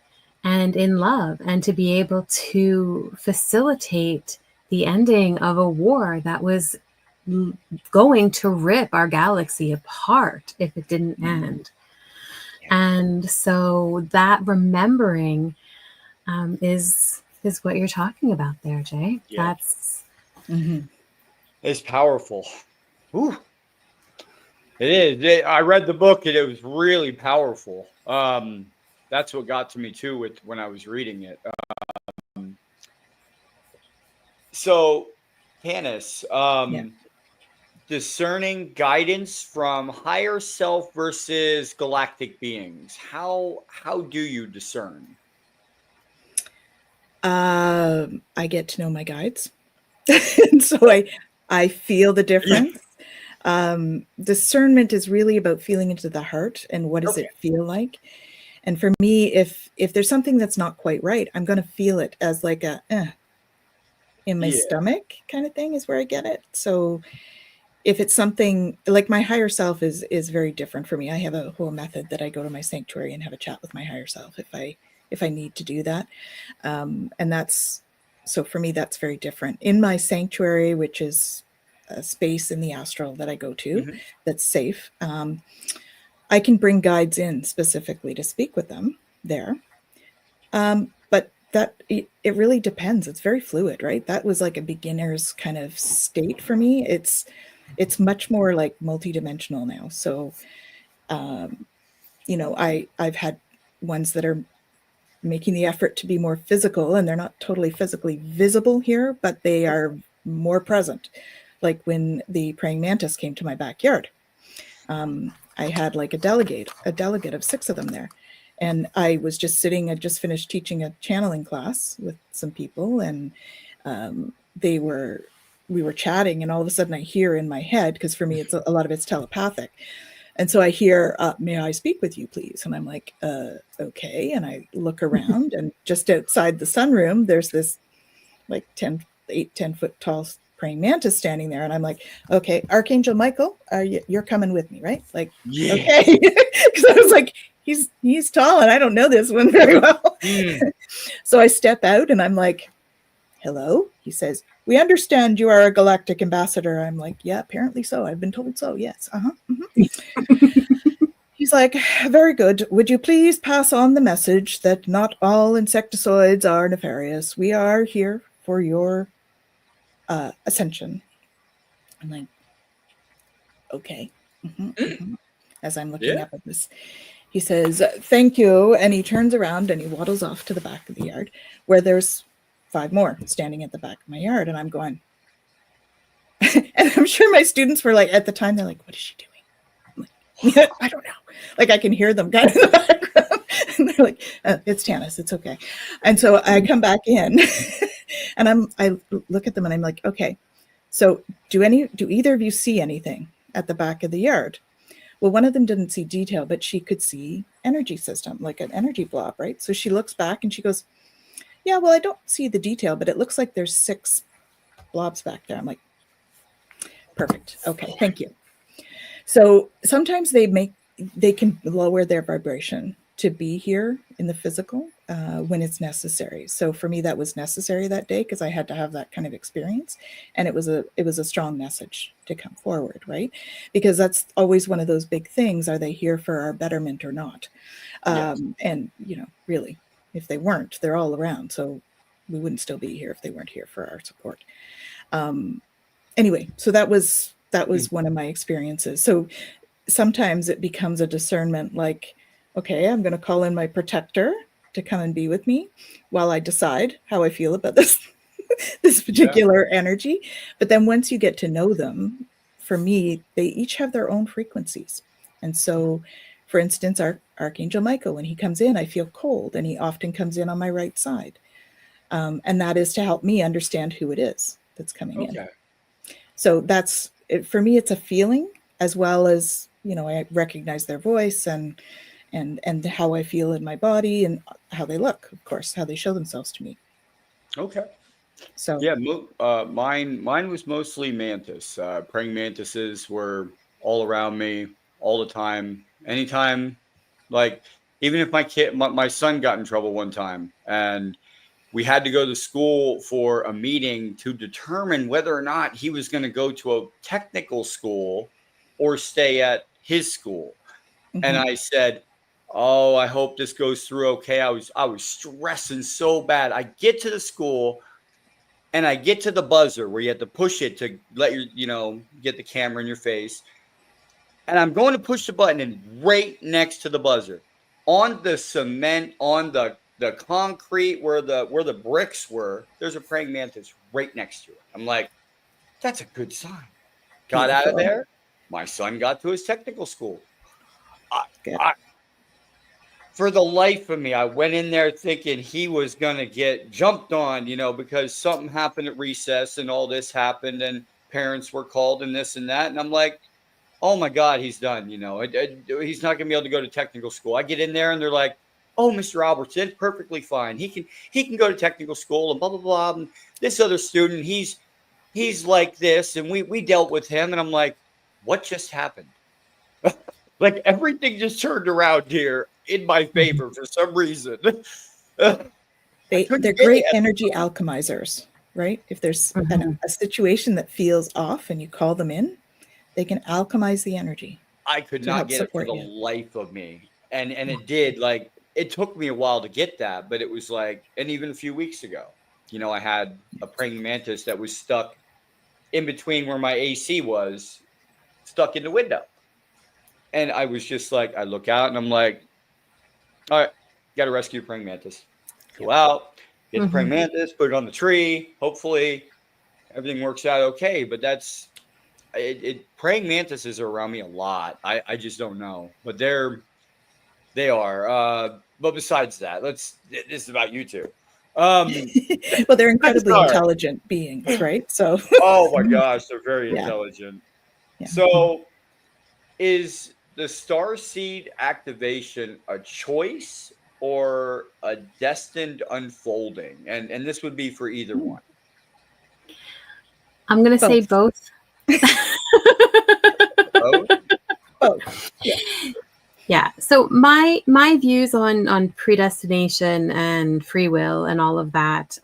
Speaker 3: and in love, and to be able to facilitate the ending of a war that was going to rip our galaxy apart if it didn't end. And so that remembering is what you're talking about there, Jay. That's
Speaker 1: it's powerful. Ooh. It is. I read the book and it was really powerful. That's what got to me too when I was reading it. So, Tanys,
Speaker 2: Yeah.
Speaker 1: discerning guidance from higher self versus galactic beings. How do you discern?
Speaker 2: I get to know my guides. And so I feel the difference. Discernment is really about feeling into the heart and what does
Speaker 1: Okay.
Speaker 2: it feel like. And for me, if there's something that's not quite right, I'm going to feel it as like a in my
Speaker 1: Yeah.
Speaker 2: stomach kind of thing is where I get it. So if it's something like my higher self is very different for me. I have a whole method that I go to my sanctuary and have a chat with my higher self if I need to do that. And that's, so for me, that's very different. In my sanctuary, which is a space in the astral that I go to
Speaker 1: Mhm.
Speaker 2: that's safe, I can bring guides in specifically to speak with them there. But that it really depends. It's very fluid, right? That was like a beginner's kind of state for me. It's much more like multidimensional now. So, I've had ones that are making the effort to be more physical, and they're not totally physically visible here, but they are more present. Like when the praying mantis came to my backyard, I had like a delegate of 6 of them there. And I was just sitting, I just finished teaching a channeling class with some people, and we were chatting, and all of a sudden I hear in my head, because for me, it's a lot of it's telepathic. And so I hear, may I speak with you, please? And I'm like, okay. And I look around, and just outside the sunroom, there's this like 10 foot tall praying mantis standing there. And I'm like, okay, Archangel Michael, you're coming with me, right? Like,
Speaker 1: Yeah.
Speaker 2: okay. Because I was like, he's tall, and I don't know this one very well. So I step out, and I'm like, hello. He says, we understand you are a Galactic Ambassador. I'm like, yeah, apparently so. I've been told so. Yes. He's like, very good. Would you please pass on the message that not all insectoids are nefarious? We are here for your ascension. I'm like, okay. As I'm looking up at this, he says, thank you. And he turns around and he waddles off to the back of the yard where there's 5 more standing at the back of my yard. And I'm going, and I'm sure my students were like, at the time, they're like, what is she doing? I'm like, yeah, I don't know. Like I can hear them kind of in the background. And they're like, it's Tanys, it's okay. And so I come back in and I look at them and I'm like, okay, so do either of you see anything at the back of the yard? Well, one of them didn't see detail, but she could see energy system, like an energy blob, right? So she looks back and she goes, yeah, well, I don't see the detail, but it looks like there's 6 blobs back there. I'm like, perfect. Okay, thank you. So sometimes they can lower their vibration to be here in the physical when it's necessary. So for me, that was necessary that day because I had to have that kind of experience, and it was a strong message to come forward, right? Because that's always one of those big things: are they here for our betterment or not?
Speaker 1: Yes.
Speaker 2: And really, if they weren't, they're all around, so we wouldn't still be here if they weren't here for our support. Anyway, so that was one of my experiences. So sometimes it becomes a discernment, like, okay, I'm going to call in my protector to come and be with me while I decide how I feel about this particular energy. But then once you get to know them, for me, they each have their own frequencies. And so, for instance, Archangel Michael, when he comes in, I feel cold, and he often comes in on my right side. And that is to help me understand who it is that's coming in. So that's it. For me, it's a feeling as well as, I recognize their voice and how I feel in my body and how they look, of course, how they show themselves to me.
Speaker 1: Okay.
Speaker 2: So
Speaker 1: yeah, mine was mostly mantis. Praying mantises were all around me all the time. Anytime, like even if my son got in trouble one time, and we had to go to school for a meeting to determine whether or not he was going to go to a technical school or stay at his school. And I said, oh, I hope this goes through okay. I was stressing so bad. I get to the school and I get to the buzzer where you have to push it to let get the camera in your face. And I'm going to push the button, and right next to the buzzer, on the cement, on the the concrete where the bricks were, there's a praying mantis right next to it. I'm like, that's a good sign. Got out of there. My son got to his technical school. For the life of me, I went in there thinking he was going to get jumped on, because something happened at recess and all this happened and parents were called and this and that. And I'm like, oh my God, he's done. He's not going to be able to go to technical school. I get in there and they're like, oh, Mr. Albertson, it's perfectly fine. He can go to technical school and blah, blah, blah. And this other student, he's like this. And we dealt with him. And I'm like, what just happened? Like everything just turned around here in my favor for some reason.
Speaker 2: They're great energy alchemizers, right? If there's a situation that feels off and you call them in, they can alchemize the energy. I could not get it for the
Speaker 1: life of me. And it did. Like, it took me a while to get that, but it was like, and even a few weeks ago, I had a praying mantis that was stuck in between where my AC was, stuck in the window. And I was just like, I look out and I'm like, all right, got to rescue the praying mantis. Go out, get the praying mantis, put it on the tree. Hopefully everything works out okay. But that's it. Praying mantises are around me a lot. I just don't know, but they are. But besides that, this is about you two.
Speaker 2: Well, they're incredibly intelligent beings, right? So,
Speaker 1: oh my gosh, they're very intelligent. Yeah. So, is the starseed activation a choice or a destined unfolding? And this would be for either one.
Speaker 3: I'm going to say both.
Speaker 2: Both. Yeah.
Speaker 3: Yeah. So my views on predestination and free will and all of that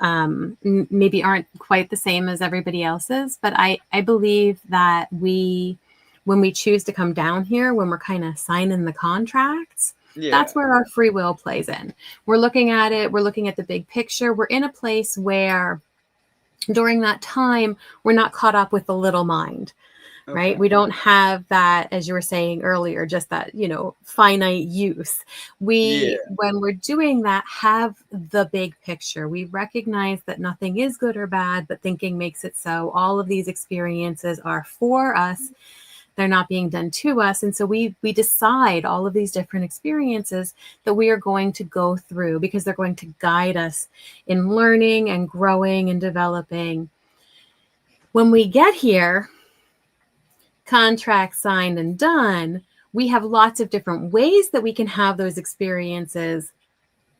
Speaker 3: maybe aren't quite the same as everybody else's, but I believe that when we choose to come down here, when we're kind of signing the contracts, that's where our free will plays in. We're looking at it. We're looking at the big picture. We're in a place where during that time, we're not caught up with the little mind, right? We don't have that, as you were saying earlier, just that, finite use. When we're doing that, have the big picture. We recognize that nothing is good or bad, but thinking makes it so. All of these experiences are for us. They're not being done to us. And so we decide all of these different experiences that we are going to go through because they're going to guide us in learning and growing and developing. When we get here, contract signed and done, we have lots of different ways that we can have those experiences,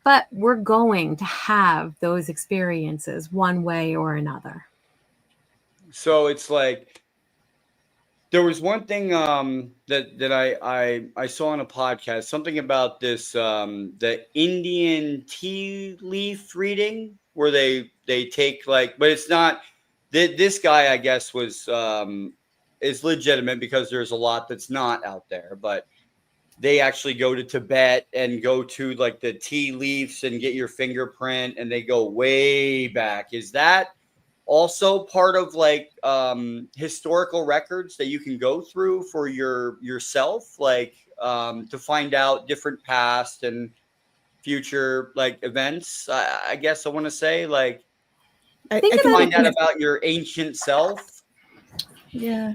Speaker 3: but we're going to have those experiences one way or another.
Speaker 1: So it's like, there was one thing that I saw on a podcast, something about this the Indian tea leaf reading, where they take but it's not. This guy, I guess, is legitimate because there's a lot that's not out there. But they actually go to Tibet and go to the tea leaves and get your fingerprint, and they go way back. Is that also part of historical records that you can go through for yourself, to find out different past and future events? I guess I want to say
Speaker 2: I
Speaker 1: to find out about your ancient self.
Speaker 2: Yeah,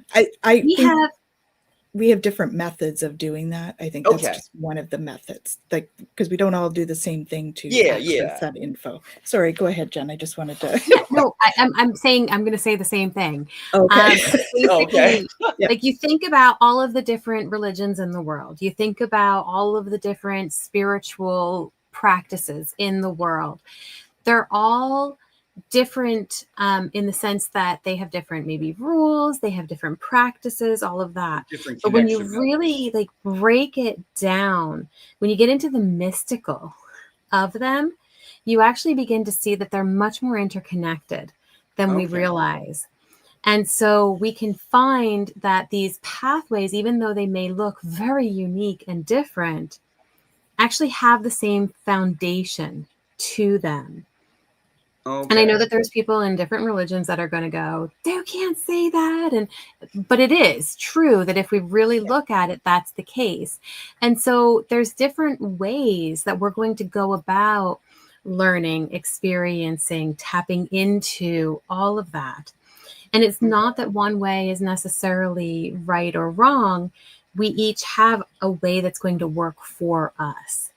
Speaker 2: we have different methods of doing that. I think that's just one of the methods, because we don't all do the same thing to access that info. Sorry, go ahead, Jen. I just wanted to.
Speaker 3: No, I'm saying I'm going to say the same thing.
Speaker 2: Okay.
Speaker 3: You think about all of the different religions in the world. You think about all of the different spiritual practices in the world. They're all different in the sense that they have different maybe rules, they have different practices, all of that. But when you really break it down, when you get into the mystical of them, you actually begin to see that they're much more interconnected than we realize. And so we can find that these pathways, even though they may look very unique and different, actually have the same foundation to them. Okay. And I know that there's people in different religions that are going to go, they can't say that. But it is true that if we really look at it, that's the case. And so there's different ways that we're going to go about learning, experiencing, tapping into all of that. And it's not that one way is necessarily right or wrong. We each have a way that's going to work for us.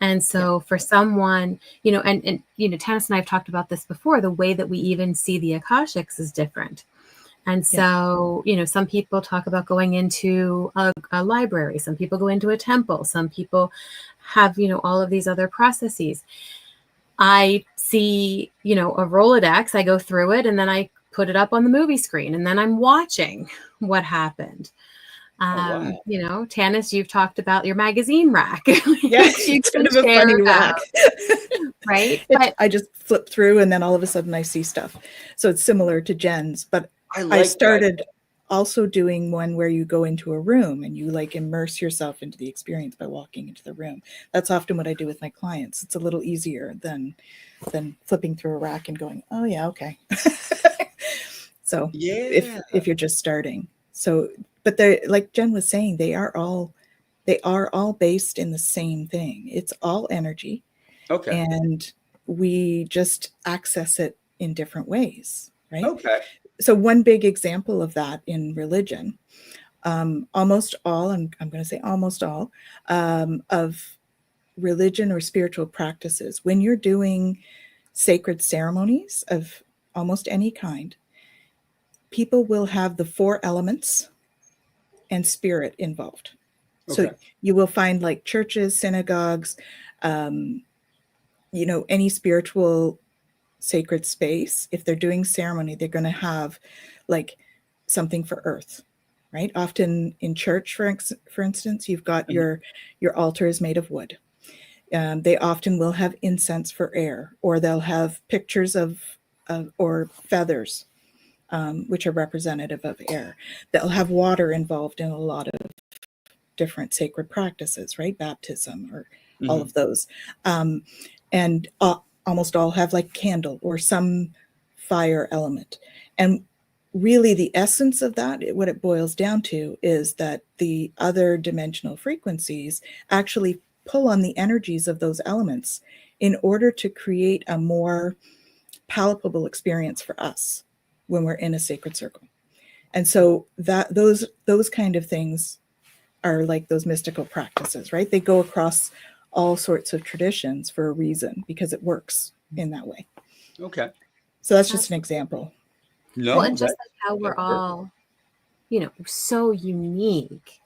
Speaker 3: And so for someone, and Tanys and I have talked about this before, the way that we even see the Akashics is different. And so, some people talk about going into a library. Some people go into a temple. Some people have, all of these other processes. I see, a Rolodex, I go through it, and then I put it up on the movie screen, and then I'm watching what happened. Tanys, you've talked about your magazine rack.
Speaker 2: Yes, it's kind of a funny rack.
Speaker 3: Right?
Speaker 2: But I just flip through and then all of a sudden I see stuff. So it's similar to Jen's, but I started also doing one where you go into a room and you like immerse yourself into the experience by walking into the room. That's often what I do with my clients. It's a little easier than flipping through a rack and going, oh yeah, okay. So if you're just starting. So, but they're, like Jen was saying, they are all based in the same thing. It's all energy.
Speaker 1: Okay.
Speaker 2: And we just access it in different ways, right?
Speaker 1: Okay.
Speaker 2: So one big example of that in religion, almost all, I'm going to say almost all, of religion or spiritual practices, when you're doing sacred ceremonies of almost any kind, people will have the 4 elements and spirit involved. Okay. So you will find like churches, synagogues, any spiritual sacred space, if they're doing ceremony, they're going to have like something for earth, right? Often in church, for instance, you've got your altar is made of wood. They often will have incense for air, or they'll have pictures of or feathers, which are representative of air. They'll have water involved in a lot of different sacred practices, right? Baptism or all of those. And almost all have like candle or some fire element. And really the essence of that, what it boils down to, is that the other dimensional frequencies actually pull on the energies of those elements in order to create a more palpable experience for us when we're in a sacred circle. And so that those kind of things are like those mystical practices, right? They go across all sorts of traditions for a reason, because it works in that way.
Speaker 1: Okay.
Speaker 2: So that's just an example.
Speaker 3: No, well, and just like how we're all, so unique,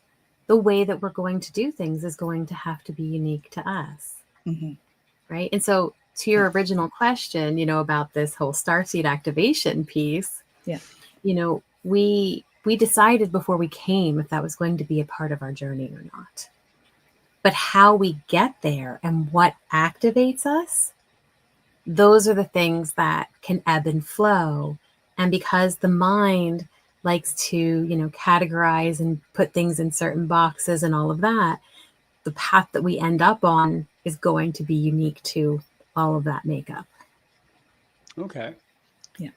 Speaker 3: the way that we're going to do things is going to have to be unique to us. Mm-hmm. Right. And so to your original question, about this whole starseed activation piece, we decided before we came if that was going to be a part of our journey or not. But how we get there and what activates us, those are the things that can ebb and flow. And because the mind likes to, categorize and put things in certain boxes and all of that, the path that we end up on is going to be unique to all of that makeup.
Speaker 1: Okay.
Speaker 2: Yeah.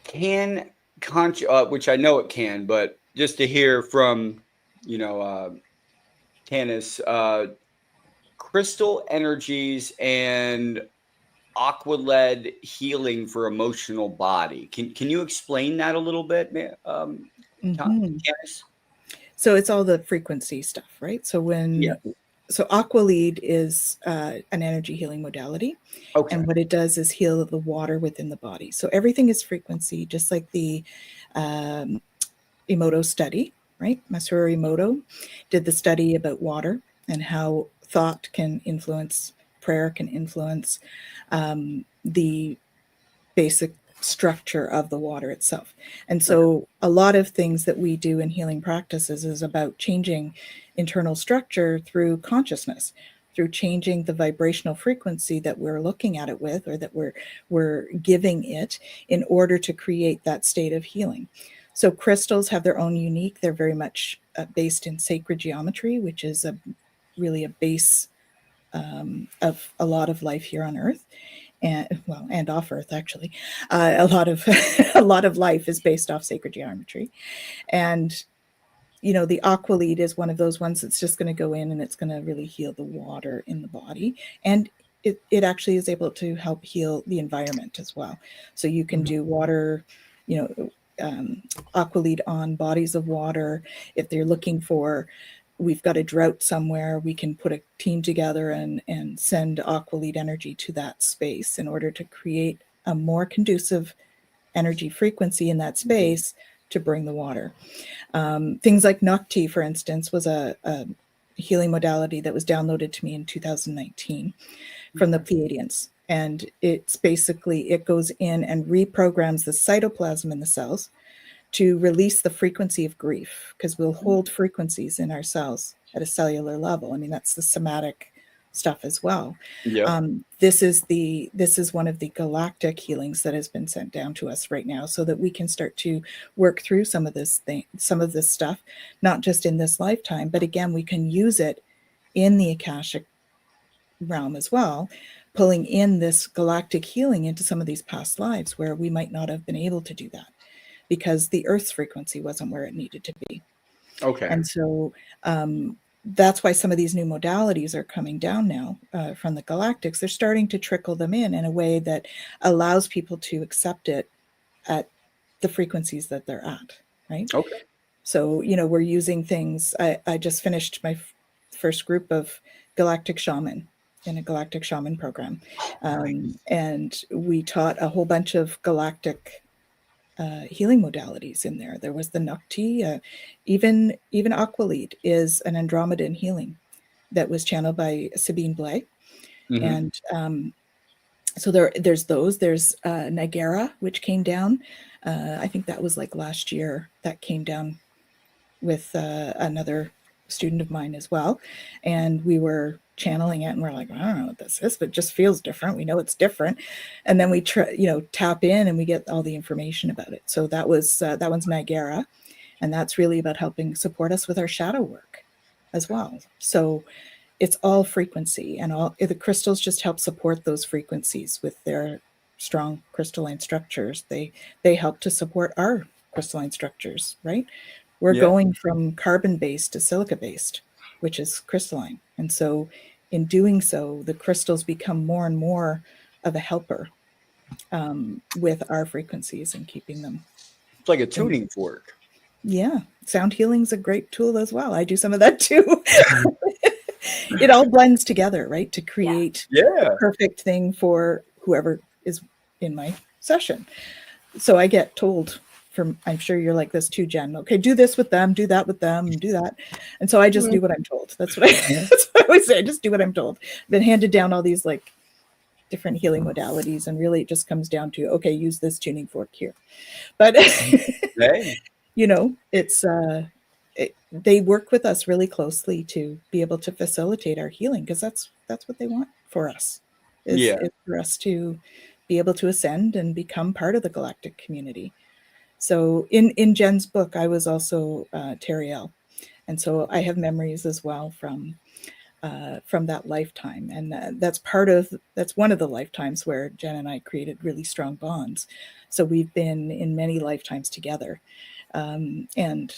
Speaker 1: Can which I know it can, but just to hear from, Tanys, crystal energies and aqua-led healing for emotional body. Can you explain that a little bit, Tanys?
Speaker 2: So it's all the frequency stuff, right? So so aqua-lead is an energy healing modality. Okay. And what it does is heal the water within the body. So everything is frequency, just like the Emoto study, right? Masaru Emoto did the study about water and how thought can influence, prayer can influence the basic structure of the water itself. And so a lot of things that we do in healing practices is about changing internal structure through consciousness, through changing the vibrational frequency that we're looking at it with, or that we're giving it, in order to create that state of healing. So crystals have their own unique, they're very much based in sacred geometry, which is really a base of a lot of life here on Earth. And off Earth, actually, a lot of life is based off sacred geometry, and the aqua lead is one of those ones that's just going to go in and it's going to really heal the water in the body. And it actually is able to help heal the environment as well. So you can do water, aqua lead on bodies of water. If they're looking for, we've got a drought somewhere, we can put a team together and send aqua lead energy to that space in order to create a more conducive energy frequency in that space to bring the water. Things like Nocti, for instance, was a healing modality that was downloaded to me in 2019 from the Pleiadians. And it's basically, it goes in and reprograms the cytoplasm in the cells to release the frequency of grief, because we'll hold frequencies in our cells at a cellular level. I mean, that's the somatic stuff as well.
Speaker 1: Yeah.
Speaker 2: This is one of the galactic healings that has been sent down to us right now, so that we can start to work through some of this stuff, not just in this lifetime, but again, we can use it in the Akashic realm as well, pulling in this galactic healing into some of these past lives where we might not have been able to do that because the Earth's frequency wasn't where it needed to be.
Speaker 1: Okay.
Speaker 2: And so that's why some of these new modalities are coming down now from the galactics. They're starting to trickle them in a way that allows people to accept it at the frequencies that they're at, right?
Speaker 1: Okay.
Speaker 2: So, we're using things. I just finished my first group of Galactic Shaman in a Galactic Shaman program. And we taught a whole bunch of galactic healing modalities in there. There was the Nocti, even Aqualead is an Andromedan healing that was channeled by Sabine Blay. And so there's those. There's Nagara, which came down. I think that was like last year. That came down with another student of mine as well, and we were channeling it, and we're like, I don't know what this is, but it just feels different. We know it's different, and then we tap in, and we get all the information about it. So that one's Nagara, and that's really about helping support us with our shadow work as well. So it's all frequency, and all the crystals just help support those frequencies with their strong crystalline structures. They help to support our crystalline structures, right? We're going from carbon-based to silica-based, which is crystalline. And so in doing so, the crystals become more and more of a helper with our frequencies and keeping them.
Speaker 1: It's like a tuning fork.
Speaker 2: Yeah. Sound healing's a great tool as well. I do some of that too. It all blends together, right? To create the perfect thing for whoever is in my session. So I get told, I'm sure you're like this too, Jen. Okay, do this with them, do that with them, do that. And so I just do what I'm told. That's what I always say. I just do what I'm told. I've been handed down all these like different healing modalities, and really it just comes down to, okay, use this tuning fork here. But it's they work with us really closely to be able to facilitate our healing, because that's what they want for us. Is for us to be able to ascend and become part of the galactic community. So in Jen's book, I was also Teriel, and so I have memories as well from that lifetime, and that's one of the lifetimes where Jen and I created really strong bonds. So we've been in many lifetimes together, and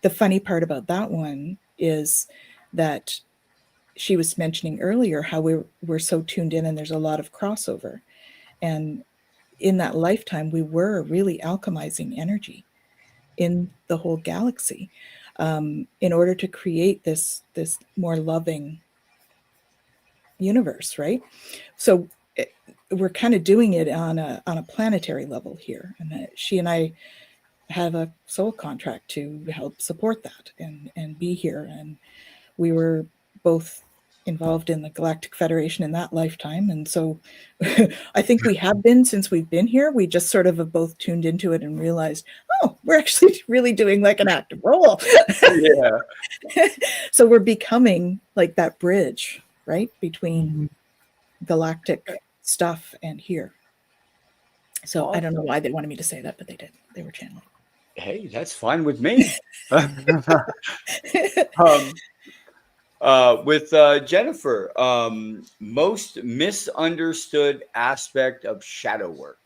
Speaker 2: the funny part about that one is that she was mentioning earlier how we're so tuned in, and there's a lot of crossover, and in that lifetime, we were really alchemizing energy in the whole galaxy in order to create this more loving universe, right? So we're kind of doing it on a planetary level here, and she and I have a soul contract to help support that and be here. And we were both involved in the Galactic Federation in that lifetime, and so I think we have been since we've been here. We just sort of have both tuned into it and realized, oh, we're actually really doing like an active role. So we're becoming like that bridge, right, between galactic stuff and here. So I don't know why they wanted me to say that, but they did. They were channeling.
Speaker 1: Hey, that's fine with me. With Jennifer, most misunderstood aspect of shadow work.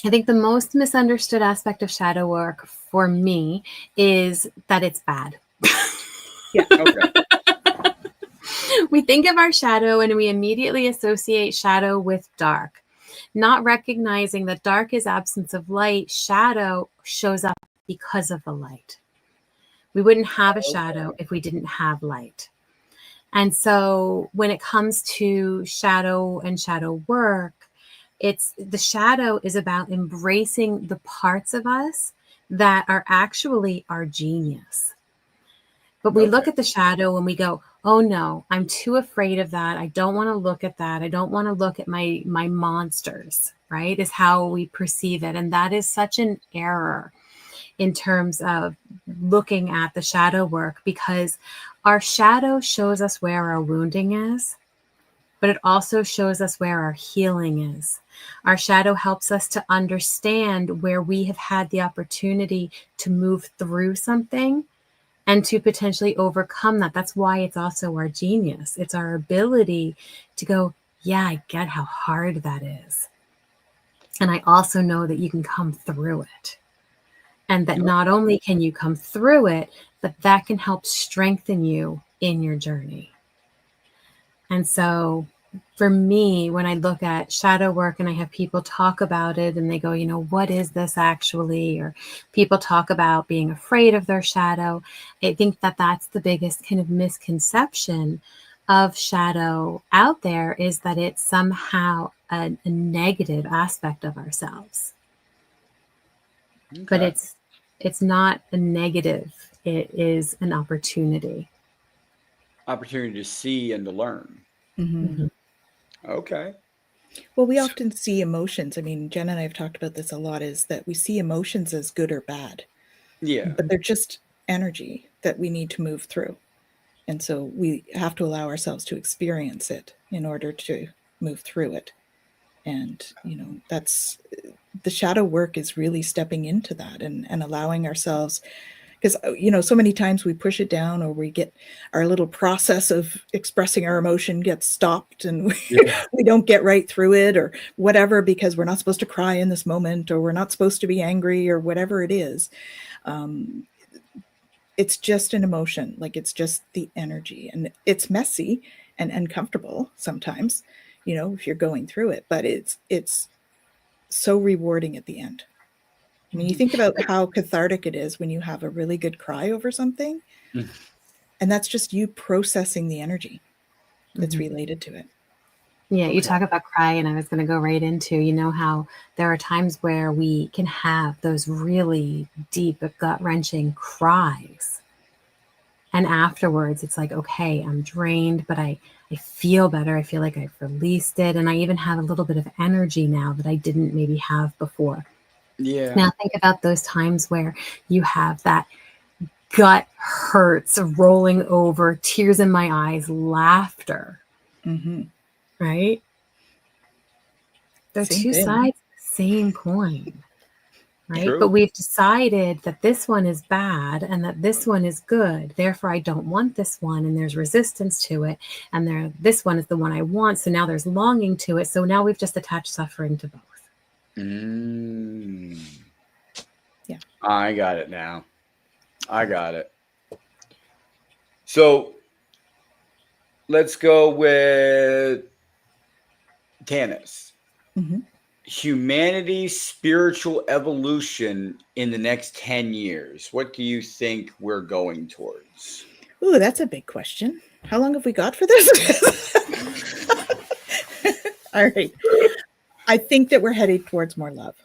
Speaker 3: I think the most misunderstood aspect of shadow work for me is that it's bad.
Speaker 2: Yeah.
Speaker 1: Okay.
Speaker 3: We think of our shadow and we immediately associate shadow with dark, not recognizing that dark is absence of light. Shadow shows up because of the light. We wouldn't have a shadow if we didn't have light. And so when it comes to shadow and shadow work, it's the shadow is about embracing the parts of us that are actually our genius. But we look at the shadow and we go, oh no, I'm too afraid of that. I don't want to look at that. I don't want to look at my monsters, right? Is how we perceive it. And that is such an error in terms of looking at the shadow work, because our shadow shows us where our wounding is, but it also shows us where our healing is. Our shadow helps us to understand where we have had the opportunity to move through something and to potentially overcome that. That's why it's also our genius. It's our ability to go, yeah, I get how hard that is. And I also know that you can come through it. And that not only can you come through it, but that can help strengthen you in your journey. And so for me, when I look at shadow work and I have people talk about it and they go, you know, what is this actually? Or people talk about being afraid of their shadow. I think that that's the biggest kind of misconception of shadow out there, is that it's somehow a negative aspect of ourselves. Okay. But it's not a negative. It is an opportunity.
Speaker 1: Opportunity to see and to learn.
Speaker 2: Mm-hmm. Mm-hmm.
Speaker 1: Okay.
Speaker 2: Well, we often see emotions. I mean, Jen and I have talked about this a lot, is that we see emotions as good or bad.
Speaker 1: Yeah.
Speaker 2: But they're just energy that we need to move through. And so we have to allow ourselves to experience it in order to move through it. And, you know, that's the shadow work is really stepping into that and allowing ourselves, because, you know, so many times we push it down, or we get our little process of expressing our emotion gets stopped and we don't get right through it or whatever, because we're not supposed to cry in this moment, or we're not supposed to be angry, or whatever it is. It's just an emotion. Like, it's just the energy, and it's messy and uncomfortable sometimes, you know, if you're going through it, but it's so rewarding at the end. I mean, you think about how cathartic it is when you have a really good cry over something, and that's just you processing the energy that's related to it.
Speaker 3: Yeah, you talk about cry, and I was going to go right into, you know, how there are times where we can have those really deep, gut-wrenching cries. And afterwards, it's like, okay, I'm drained, but I feel better. I feel like I've released it. And I even have a little bit of energy now that I didn't maybe have before.
Speaker 1: Yeah.
Speaker 3: Now think about those times where you have that gut hurts rolling over, tears in my eyes, laughter.
Speaker 2: Mm-hmm.
Speaker 3: Right? They're two sides of the same coin. Right?
Speaker 1: True.
Speaker 3: But we've decided that this one is bad and that this one is good. Therefore, I don't want this one, and there's resistance to it. And this one is the one I want. So now there's longing to it. So now we've just attached suffering to both.
Speaker 2: Yeah.
Speaker 1: I got it now. I got it. So let's go with Tanys.
Speaker 2: Mm-hmm.
Speaker 1: Humanity's spiritual evolution in the next 10 years. What do you think we're going towards?
Speaker 2: Ooh, that's a big question. How long have we got for this? All right. I think that we're headed towards more love.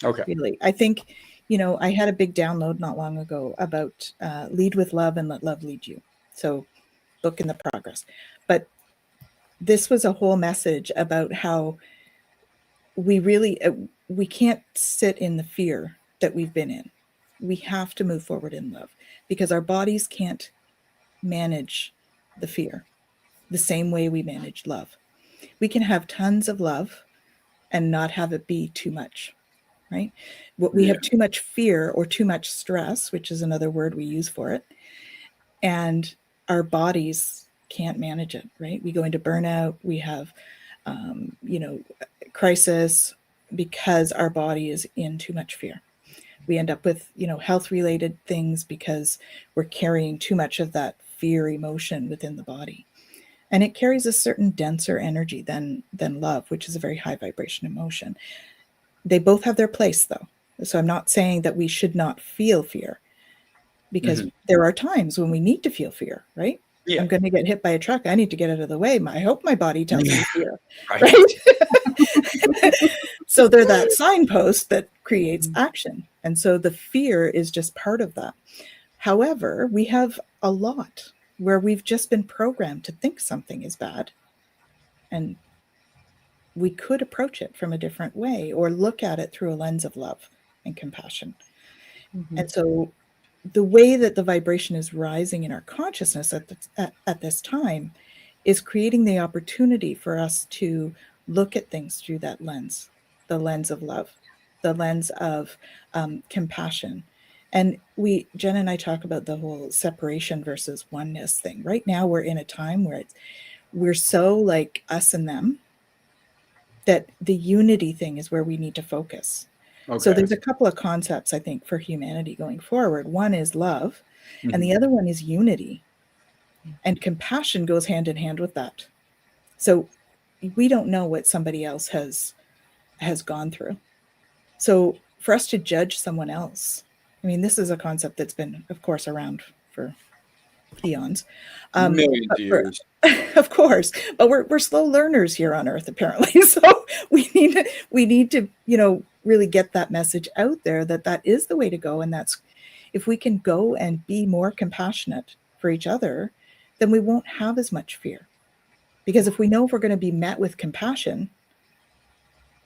Speaker 1: Okay.
Speaker 2: Really. I think, you know, I had a big download not long ago about lead with love and let love lead you. So book in the progress. But this was a whole message about how we really, we can't sit in the fear that we've been in. We have to move forward in love, because our bodies can't manage the fear the same way we manage love. We can have tons of love and not have it be too much, right? We have too much fear or too much stress, which is another word we use for it. And our bodies can't manage it, right? We go into burnout. We have, you know, crisis, because our body is in too much fear. We end up with, health related things because we're carrying too much of that fear emotion within the body. And it carries a certain denser energy than love, which is a very high vibration emotion. They both have their place, though. So I'm not saying that we should not feel fear, because there are times when we need to feel fear, right?
Speaker 1: Yeah.
Speaker 2: I'm going to get hit by a truck. I need to get out of the way. I hope my body tells me fear,
Speaker 1: Right.
Speaker 2: right? So they're that signpost that creates action. And so the fear is just part of that. However, we have a lot where we've just been programmed to think something is bad. And we could approach it from a different way or look at it through a lens of love and compassion. And so the way that the vibration is rising in our consciousness at this time is creating the opportunity for us to look at things through that lens, the lens of love, the lens of compassion. And Jen and I talk about the whole separation versus oneness thing. Right now, we're in a time where we're so like us and them that the unity thing is where we need to focus. Okay. So there's a couple of concepts, I think, for humanity going forward. One is love, and the other one is unity. And compassion goes hand in hand with that. So we don't know what somebody else has gone through. So for us to judge someone else, I mean, this is a concept that's been, of course, around for eons.
Speaker 1: Millions of years.
Speaker 2: Of course, but we're slow learners here on Earth, apparently. So we need to, really get that message out there that is the way to go. And that's, if we can go and be more compassionate for each other, then we won't have as much fear. Because if we know if we're going to be met with compassion,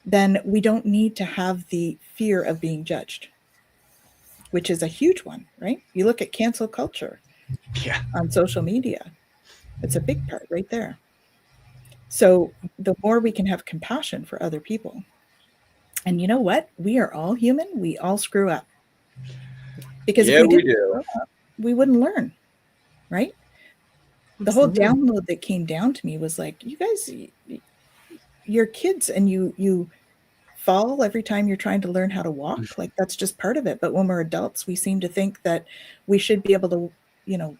Speaker 2: then we don't need to have the fear of being judged, which is a huge one, right? You look at cancel culture on social media. It's a big part right there. So the more we can have compassion for other people, and you know what? We are all human. We all screw up. Because if we didn't screw up, we wouldn't learn, right? The whole download that came down to me was like, you guys, you're kids and you fall every time you're trying to learn how to walk. Like, that's just part of it. But when we're adults, we seem to think that we should be able to,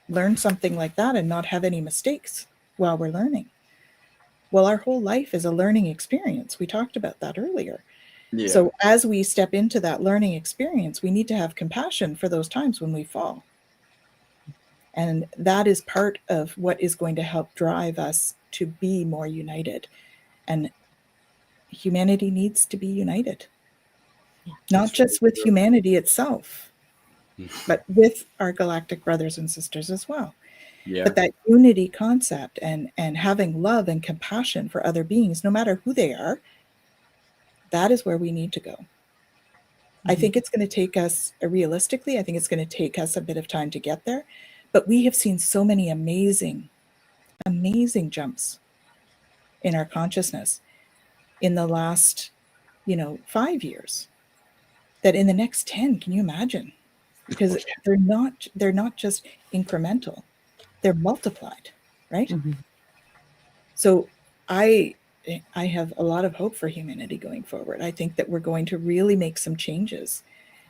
Speaker 2: learn something like that and not have any mistakes while we're learning. Well, our whole life is a learning experience. We talked about that earlier. Yeah. So as we step into that learning experience, we need to have compassion for those times when we fall. And that is part of what is going to help drive us to be more united. And humanity needs to be united. Not just with humanity itself, but with our galactic brothers and sisters as well. Yeah. But that unity concept and having love and compassion for other beings, no matter who they are, that is where we need to go. I think it's going to take us, realistically, I think it's going to take us a bit of time to get there. But we have seen so many amazing, amazing jumps in our consciousness in the last, 5 years, that in the next 10, can you imagine? Because they're not just incremental, they're multiplied, right? So I have a lot of hope for humanity going forward. I think that we're going to really make some changes.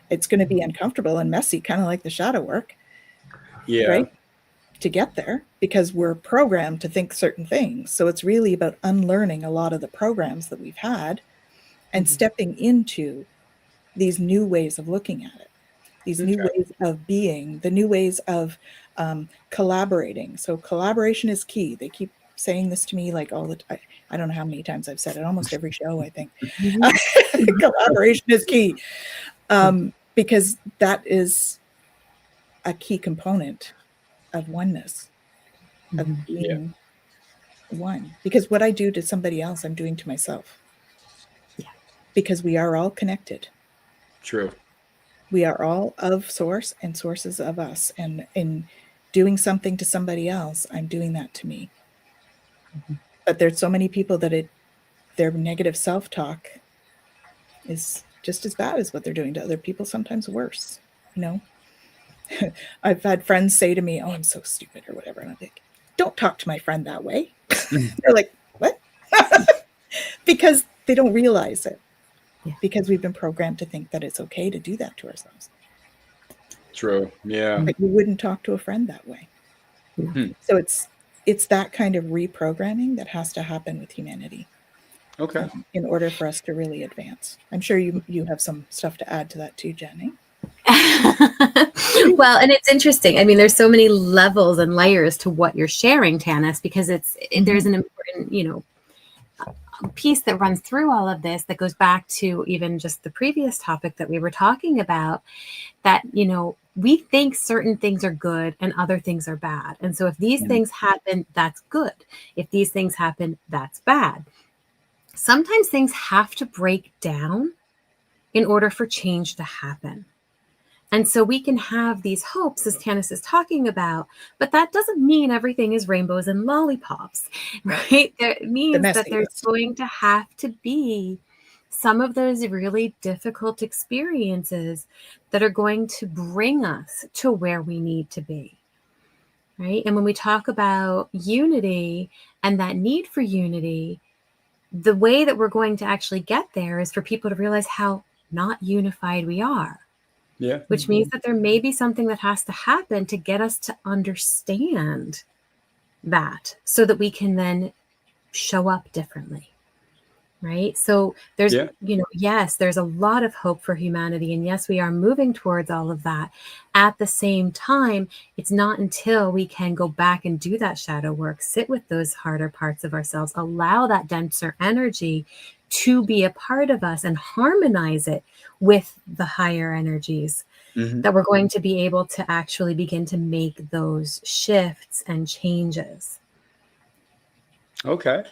Speaker 2: It's going to be uncomfortable and messy, kind of like the shadow work. Yeah. Right? To get there, because we're programmed to think certain things. So it's really about unlearning a lot of the programs that we've had and stepping into these new ways of looking at it, these new ways of being, the new ways of collaborating. So collaboration is key. They keep saying this to me like all the time. I don't know how many times I've said it, almost every show, I think. Collaboration is key, because that is a key component of oneness, of being one. Because what I do to somebody else, I'm doing to myself. Yeah. Because we are all connected.
Speaker 1: True.
Speaker 2: We are all of source and sources of us. And in doing something to somebody else, I'm doing that to me. But there's so many people that their negative self-talk is just as bad as what they're doing to other people, sometimes worse, I've had friends say to me, "Oh, I'm so stupid," or whatever. And I'm like, "Don't talk to my friend that way." They're like, "What?" Because they don't realize it. because we've been programmed to think that it's okay to do that to ourselves.
Speaker 1: True. Yeah.
Speaker 2: But you wouldn't talk to a friend that way. So it's that kind of reprogramming that has to happen with humanity.
Speaker 1: Okay.
Speaker 2: In order for us to really advance. I'm sure you have some stuff to add to that too, Jenny.
Speaker 3: Well, and it's interesting. I mean, there's so many levels and layers to what you're sharing, Tanys, because there's an important, piece that runs through all of this that goes back to even just the previous topic that we were talking about, that, we think certain things are good and other things are bad. And so if these things happen, that's good. If these things happen, that's bad. Sometimes things have to break down in order for change to happen. And so we can have these hopes, as Tanys is talking about, but that doesn't mean everything is rainbows and lollipops, right? It means that there's going to have to be some of those really difficult experiences that are going to bring us to where we need to be, right? And when we talk about unity and that need for unity, the way that we're going to actually get there is for people to realize how not unified we are.
Speaker 1: Yeah.
Speaker 3: Which means that there may be something that has to happen to get us to understand that, so that we can then show up differently. Right. So there's, yes, there's a lot of hope for humanity. And yes, we are moving towards all of that. At the same time, it's not until we can go back and do that shadow work, sit with those harder parts of ourselves, allow that denser energy to be a part of us and harmonize it with the higher energies, that we're going to be able to actually begin to make those shifts and changes.
Speaker 1: Okay.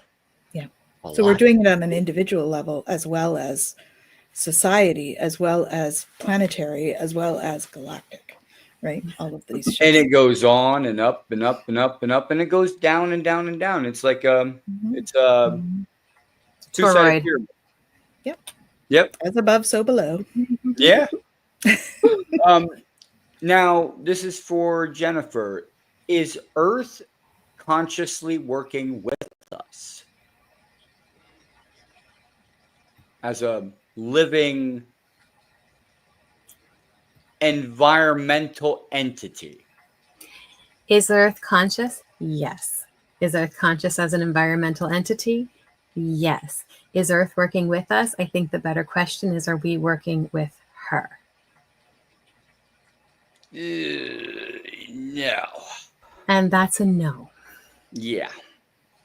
Speaker 2: Yeah. So we're doing it on an individual level, as well as society, as well as planetary, as well as galactic, right? All of these shifts.
Speaker 1: And it goes on and up and up and up and up, and it goes down and down and down. It's like it's two-sided pyramid. Yep.
Speaker 2: As above, so below.
Speaker 1: Yeah. Now, this is for Jennifer. Is Earth consciously working with us as a living environmental entity?
Speaker 3: Is Earth conscious? Yes. Is Earth conscious as an environmental entity? Yes. Is Earth working with us? I think the better question is, are we working with her?
Speaker 1: No.
Speaker 3: And that's a no.
Speaker 1: Yeah.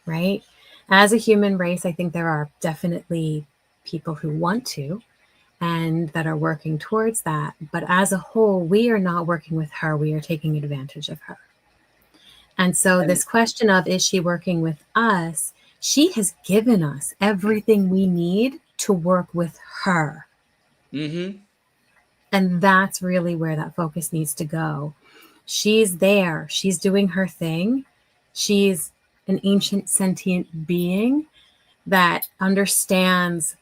Speaker 3: Right? As a human race, I think there are definitely people who want to and that are working towards that. But as a whole, we are not working with her. We are taking advantage of her. And so this question of, is she working with us? She has given us everything we need to work with her. And that's really where that focus needs to go. She's there. She's doing her thing. She's an ancient sentient being that understands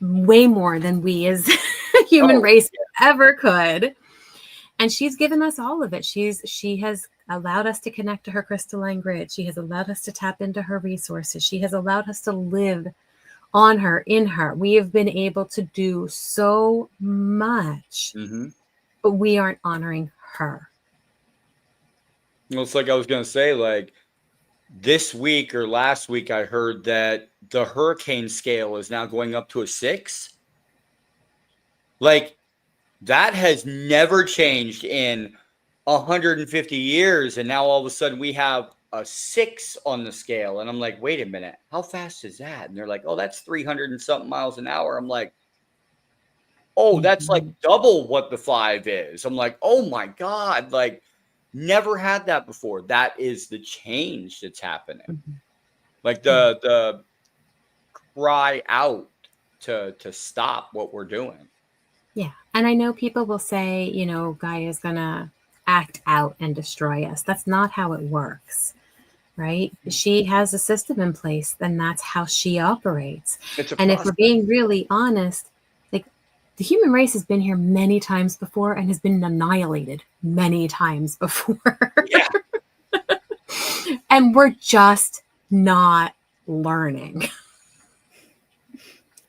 Speaker 3: way more than we as a human race ever could. And she's given us all of it. She has allowed us to connect to her crystalline grid. She has allowed us to tap into her resources. She has allowed us to live on her, in her. We have been able to do so much, but we aren't honoring her.
Speaker 1: Well, it's like I was going to say, like this week or last week, I heard that the hurricane scale is now going up to a 6. Like, that has never changed in 150 years. And now all of a sudden we have a 6 on the scale. And I'm like, wait a minute, how fast is that? And they're like, oh, that's 300 and something miles an hour. I'm like, oh, that's like double what the 5 is. I'm like, oh my God, like never had that before. That is the change that's happening. Like the cry out to stop what we're doing.
Speaker 3: Yeah. And I know people will say, Gaia is going to act out and destroy us. That's not how it works, right? She has a system in place, and that's how she operates. And if we're being really honest, like the human race has been here many times before and has been annihilated many times before.
Speaker 1: Yeah.
Speaker 3: And we're just not learning.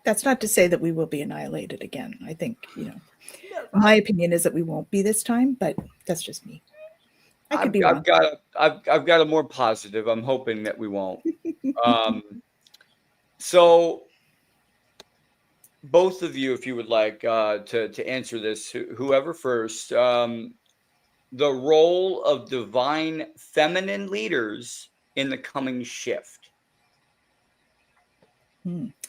Speaker 2: That's not to say that we will be annihilated again. I think, my opinion is that we won't be this time, but that's just me. I could be wrong.
Speaker 1: I've got a more positive. I'm hoping that we won't. So both of you, if you would like to answer this, whoever first, the role of divine feminine leaders in the coming shift.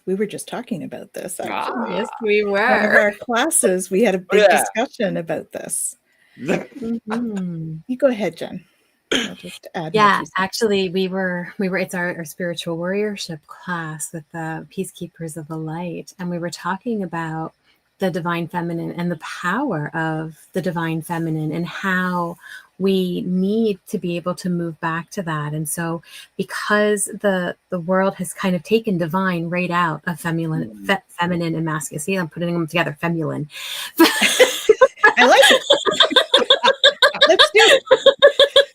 Speaker 2: We were just talking about this, actually.
Speaker 3: Yes, we were.
Speaker 2: One of our classes, we had a big discussion about this.
Speaker 3: Mm-hmm.
Speaker 2: You go ahead, Jen. I'll just add.
Speaker 3: Yeah, actually, we were. It's our spiritual warriorship class with the Peacekeepers of the Light, and we were talking about the divine feminine and the power of the divine feminine and how we need to be able to move back to that. And so because the world has kind of taken divine right out of feminine and masculine. See, I'm putting them together, feminine.
Speaker 2: I like it. Let's do it.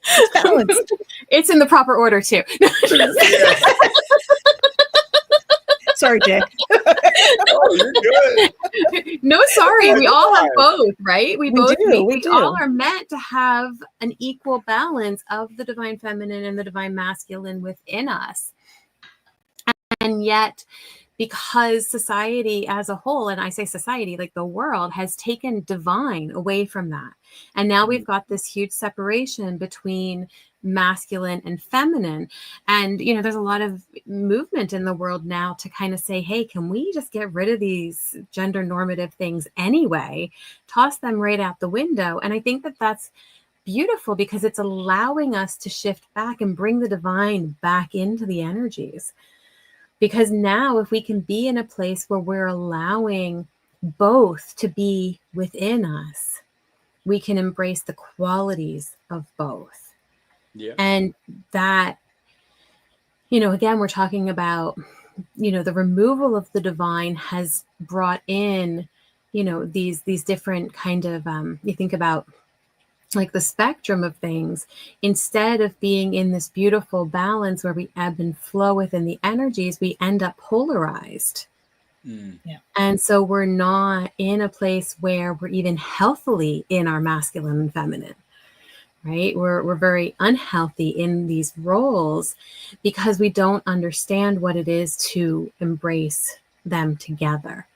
Speaker 2: It's balanced.
Speaker 3: It's in the proper order too.
Speaker 2: Sorry, Jay.
Speaker 1: Oh, you're good.
Speaker 3: No, sorry. We all have both, right? We
Speaker 2: do.
Speaker 3: all are meant to have an equal balance of the divine feminine and the divine masculine within us. And yet, because society as a whole, and I say society, like the world, has taken divine away from that. And now we've got this huge separation between masculine and feminine. And, there's a lot of movement in the world now to kind of say, hey, can we just get rid of these gender normative things anyway, toss them right out the window? And I think that that's beautiful because it's allowing us to shift back and bring the divine back into the energies. Because now if we can be in a place where we're allowing both to be within us, we can embrace the qualities of both.
Speaker 1: Yeah.
Speaker 3: And that, again, we're talking about, the removal of the divine has brought in, these different kind of, you think about like the spectrum of things, instead of being in this beautiful balance where we ebb and flow within the energies, we end up polarized.
Speaker 2: Yeah.
Speaker 3: And so we're not in a place where we're even healthily in our masculine and feminine. Right? We're very unhealthy in these roles because we don't understand what it is to embrace them together.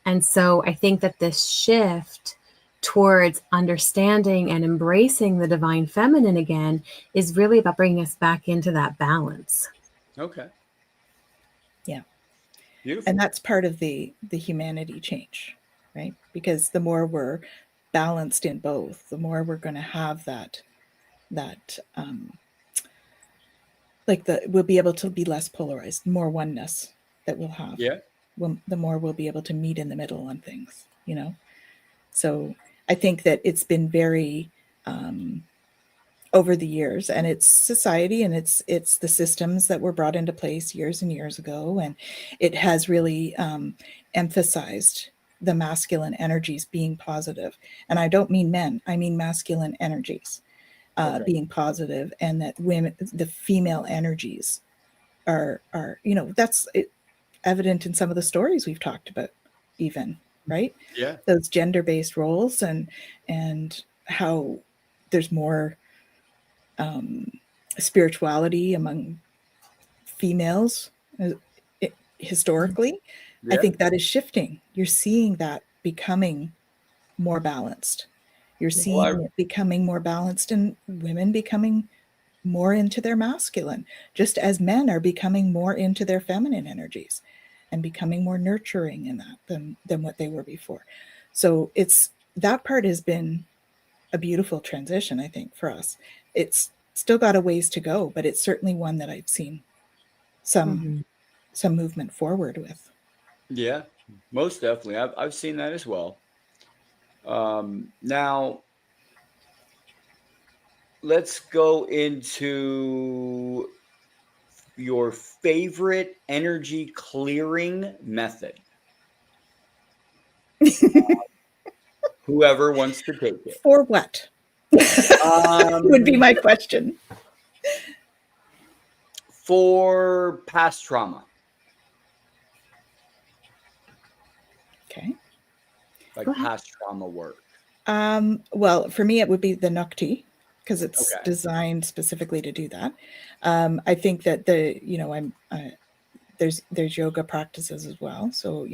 Speaker 3: And so I think that this shift towards understanding and embracing the divine feminine again is really about bringing us back into that balance.
Speaker 1: Okay.
Speaker 2: Yeah.
Speaker 1: Beautiful.
Speaker 2: And that's part of the humanity change, right? Because the more we're balanced in both, the more we're going to have that we'll be able to be less polarized, more oneness that we'll have.
Speaker 1: Yeah.
Speaker 2: The more we'll be able to meet in the middle on things, So I think that it's been very over the years, and it's society and it's the systems that were brought into place years and years ago, and it has really emphasized the masculine energies being positive. And I don't mean men, I mean masculine energies being positive, and that women, the female energies are that's evident in some of the stories we've talked about, even, right?
Speaker 1: Yeah.
Speaker 2: Those gender-based roles and how there's more spirituality among females historically.
Speaker 1: Yeah.
Speaker 2: I think that is shifting. You're seeing that becoming more balanced. You're seeing it becoming more balanced, and women becoming more into their masculine, just as men are becoming more into their feminine energies and becoming more nurturing in that than what they were before. So that part has been a beautiful transition, I think, for us. It's still got a ways to go, but it's certainly one that I've seen some movement forward with.
Speaker 1: Yeah, most definitely. I've seen that as well. Now, let's go into your favorite energy clearing method. Whoever wants to take it.
Speaker 2: For what? Would be my question.
Speaker 1: For past trauma.
Speaker 2: Okay.
Speaker 1: like
Speaker 3: Go ahead.
Speaker 1: past trauma work?
Speaker 2: Well, for me, it would be the Nukti, because it's
Speaker 1: Okay.
Speaker 2: designed specifically to do that. I think that there's yoga practices as well. So,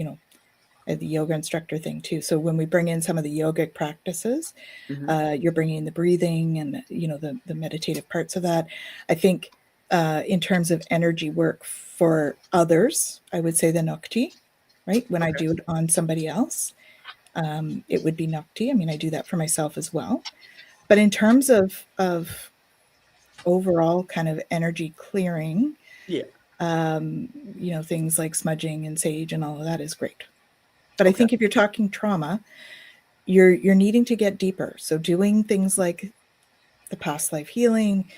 Speaker 2: the yoga instructor thing too. So when we bring in some of the yogic practices, you're bringing in the breathing and, the meditative parts of that. I think in terms of energy work for others, I would say the Nukti, right? When I do it on somebody else, it would be Nukti. I mean, I do that for myself as well. But in terms of overall kind of energy clearing,
Speaker 1: Yeah.
Speaker 2: things like smudging and sage and all of that is great. But I think if you're talking trauma, you're needing to get deeper. So doing things like the past life healing,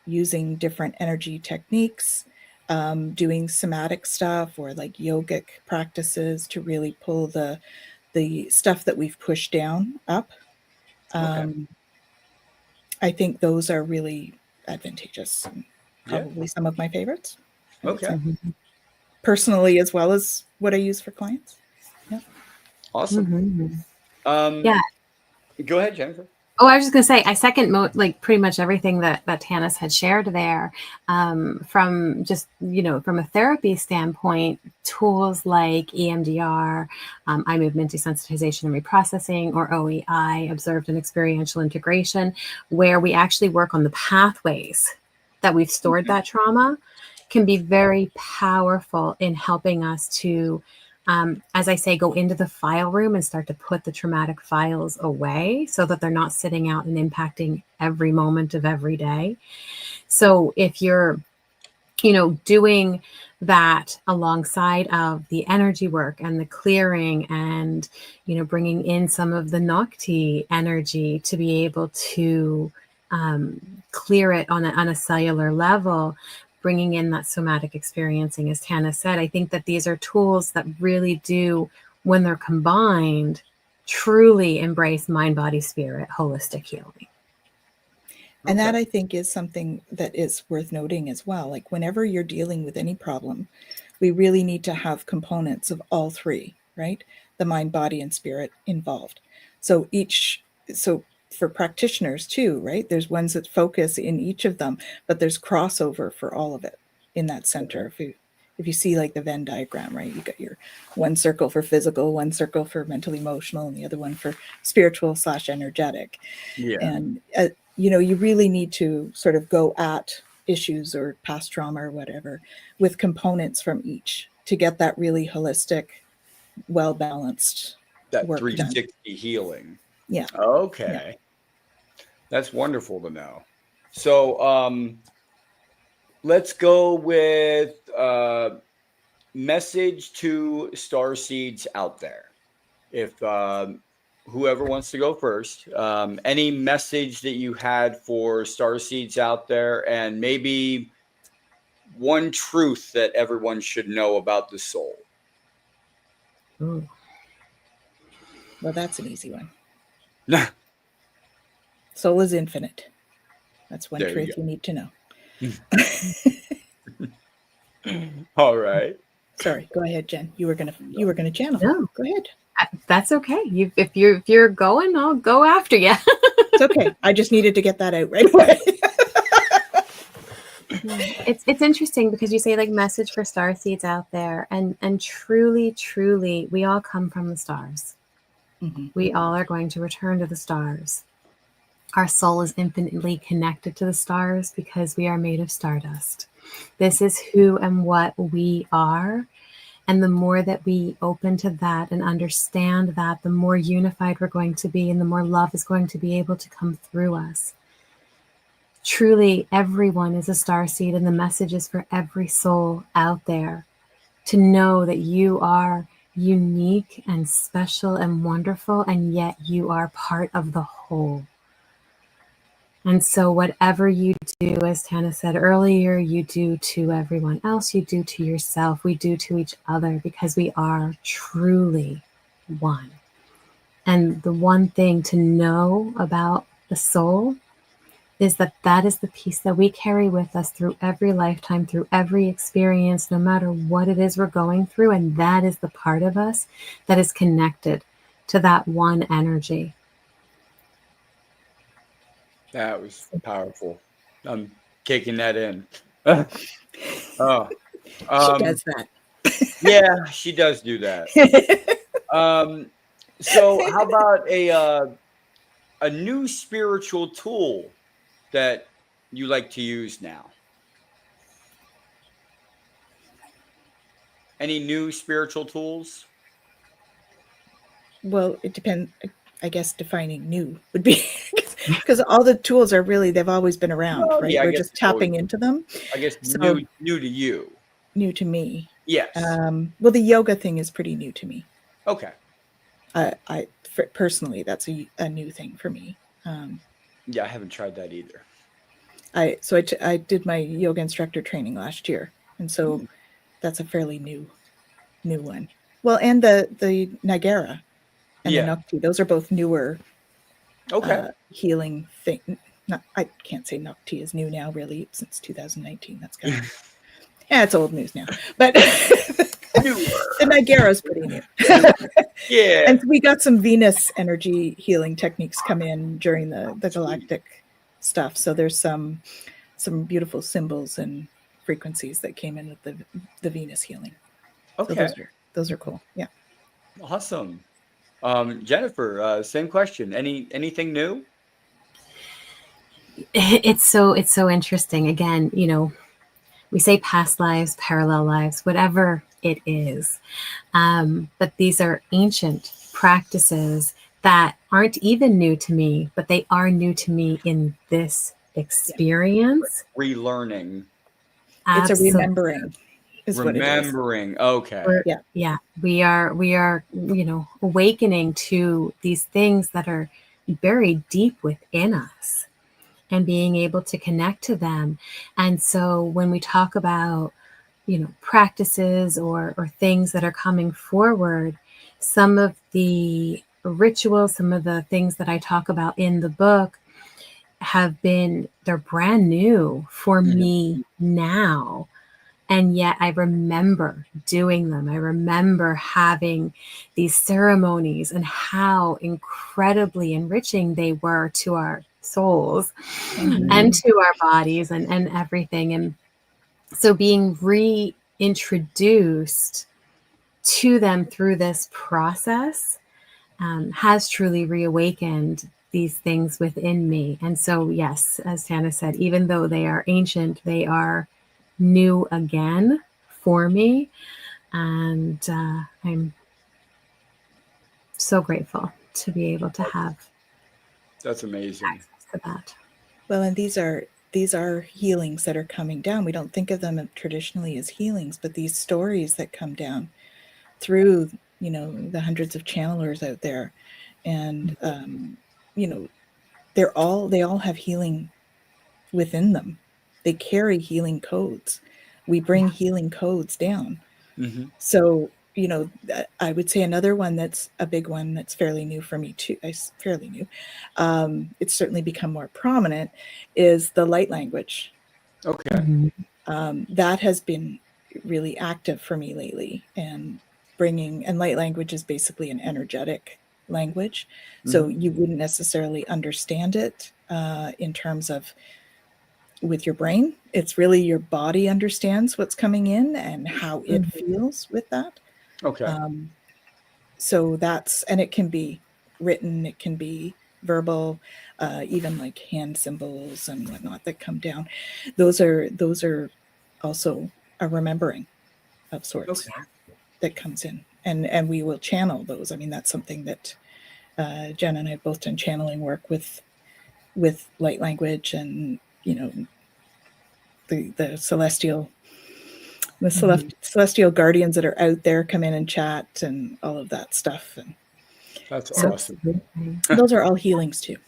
Speaker 2: using different energy techniques, doing somatic stuff or like yogic practices to really pull the stuff that we've pushed down up. I think those are really advantageous. And probably some of my favorites.
Speaker 1: Okay.
Speaker 2: Personally, as well as what I use for clients. Yeah.
Speaker 1: Awesome.
Speaker 3: Yeah.
Speaker 1: Go ahead, Jennifer.
Speaker 3: Oh, I was just going to say, I second pretty much everything that Tanys had shared there. From just, from a therapy standpoint, tools like EMDR, eye movement desensitization and reprocessing, or OEI, observed and experiential integration, where we actually work on the pathways that we've stored that trauma, can be very powerful in helping us to, as I say, go into the file room and start to put the traumatic files away so that they're not sitting out and impacting every moment of every day. So if you're, doing that alongside of the energy work and the clearing and, bringing in some of the Nukti energy to be able to clear it on a cellular level, bringing in that somatic experiencing, as Tanys said, I think that these are tools that really do, when they're combined, truly embrace mind, body, spirit, holistic healing.
Speaker 2: And that, I think, is something that is worth noting as well. Like whenever you're dealing with any problem, we really need to have components of all three, right? The mind, body, and spirit involved. So for practitioners too, right? There's ones that focus in each of them, but there's crossover for all of it in that center. If you see like the Venn diagram, right? You got your one circle for physical, one circle for mental emotional, and the other one for spiritual / energetic. Yeah. And, you really need to sort of go at issues or past trauma or whatever with components from each to get that really holistic, well-balanced
Speaker 1: that
Speaker 2: work
Speaker 1: 360
Speaker 2: done.
Speaker 1: Healing.
Speaker 2: Yeah.
Speaker 1: Okay. Yeah. That's wonderful to know. So let's go with message to starseeds out there. If whoever wants to go first, any message that you had for starseeds out there, and maybe one truth that everyone should know about the soul.
Speaker 2: Ooh. Well, that's an easy one. Soul is infinite. That's one truth you need to know.
Speaker 1: All right.
Speaker 2: Sorry, go ahead, Jen. You were gonna channel.
Speaker 3: No,
Speaker 2: go ahead.
Speaker 3: That's okay. If you're going, I'll go after you.
Speaker 2: It's okay. I just needed to get that out right away.
Speaker 3: It's interesting because you say like message for starseeds out there, and truly, we all come from the stars. Mm-hmm. We all are going to return to the stars. Our soul is infinitely connected to the stars because we are made of stardust. This is who and what we are. And the more that we open to that and understand that, the more unified we're going to be and the more love is going to be able to come through us. Truly, everyone is a starseed, and the message is for every soul out there to know that you are unique and special and wonderful, and yet you are part of the whole. And so whatever you do, as Tanys said earlier, you do to everyone else, you do to yourself, we do to each other, because we are truly one. And the one thing to know about the soul is that is the piece that we carry with us through every lifetime, through every experience, no matter what it is we're going through. And that is the part of us that is connected to that one energy.
Speaker 1: That was powerful. I'm taking that in. Oh,
Speaker 2: She does that.
Speaker 1: yeah, she does do that. So how about a new spiritual tool that you like to use now? Any new spiritual tools?
Speaker 2: Well, it depends. I guess defining new would be because all the tools are really, they've always been around,
Speaker 1: Well,
Speaker 2: right?
Speaker 1: yeah, I
Speaker 2: We're
Speaker 1: guess
Speaker 2: just
Speaker 1: it's always-
Speaker 2: tapping into them.
Speaker 1: I guess
Speaker 2: So-
Speaker 1: new to you.
Speaker 2: New to me.
Speaker 1: Yes.
Speaker 2: Well, the yoga thing is pretty new to me.
Speaker 1: Okay.
Speaker 2: Personally, that's a new thing for me.
Speaker 1: Yeah, I haven't tried that either.
Speaker 2: I did my yoga instructor training last year, and so that's a fairly new one. Well, and the Nagara and
Speaker 1: Yeah.
Speaker 2: the Nukti, those are both newer
Speaker 1: Okay.
Speaker 2: healing thing. I can't say Nukti is new now, really, since 2019. That's kind of yeah, it's old news now. But the Nagara is pretty new.
Speaker 1: Yeah.
Speaker 2: And we got some Venus energy healing techniques come in during the galactic stuff. So there's some beautiful symbols and frequencies that came in with the Venus healing.
Speaker 1: Okay.
Speaker 2: So those are cool. Yeah.
Speaker 1: Awesome. Jennifer, same question. Anything new?
Speaker 3: It's so interesting. Again, we say past lives, parallel lives, whatever it is. But these are ancient practices that aren't even new to me, but they are new to me in this experience.
Speaker 1: Relearning.
Speaker 2: It's a remembering.
Speaker 1: Remembering. Okay.
Speaker 3: Yeah. We are, awakening to these things that are buried deep within us and being able to connect to them. And so when we talk about, practices or things that are coming forward, some of the rituals, some of the things that I talk about in the book they're brand new for me now. And yet I remember doing them. I remember having these ceremonies and how incredibly enriching they were to our souls and to our bodies and everything. And so being reintroduced to them through this process has truly reawakened these things within me. And so, yes, as Tanys said, even though they are ancient, they are new again for me. And I'm so grateful to be able to have
Speaker 1: That's amazing.
Speaker 3: access to that.
Speaker 2: Well, and these are healings that are coming down. We don't think of them traditionally as healings, but these stories that come down through, the hundreds of channelers out there, and they all have healing within them. They carry healing codes. We bring healing codes down.
Speaker 1: Mm-hmm.
Speaker 2: So, I would say another one that's a big one that's fairly new for me too. Fairly new. It's certainly become more prominent is the light language.
Speaker 1: Okay.
Speaker 2: That has been really active for me lately, and light language is basically an energetic language. So you wouldn't necessarily understand it in terms of with your brain. It's really your body understands what's coming in and how it feels with that.
Speaker 1: Okay.
Speaker 2: So and it can be written, it can be verbal, even like hand symbols and whatnot that come down. Those are also a remembering of sorts that comes in, and we will channel those. I mean, that's something that Jen and I have both done channeling work with light language, and the celestial guardians that are out there come in and chat and all of that stuff. And
Speaker 1: that's
Speaker 2: so
Speaker 1: awesome.
Speaker 2: Those are all healings too.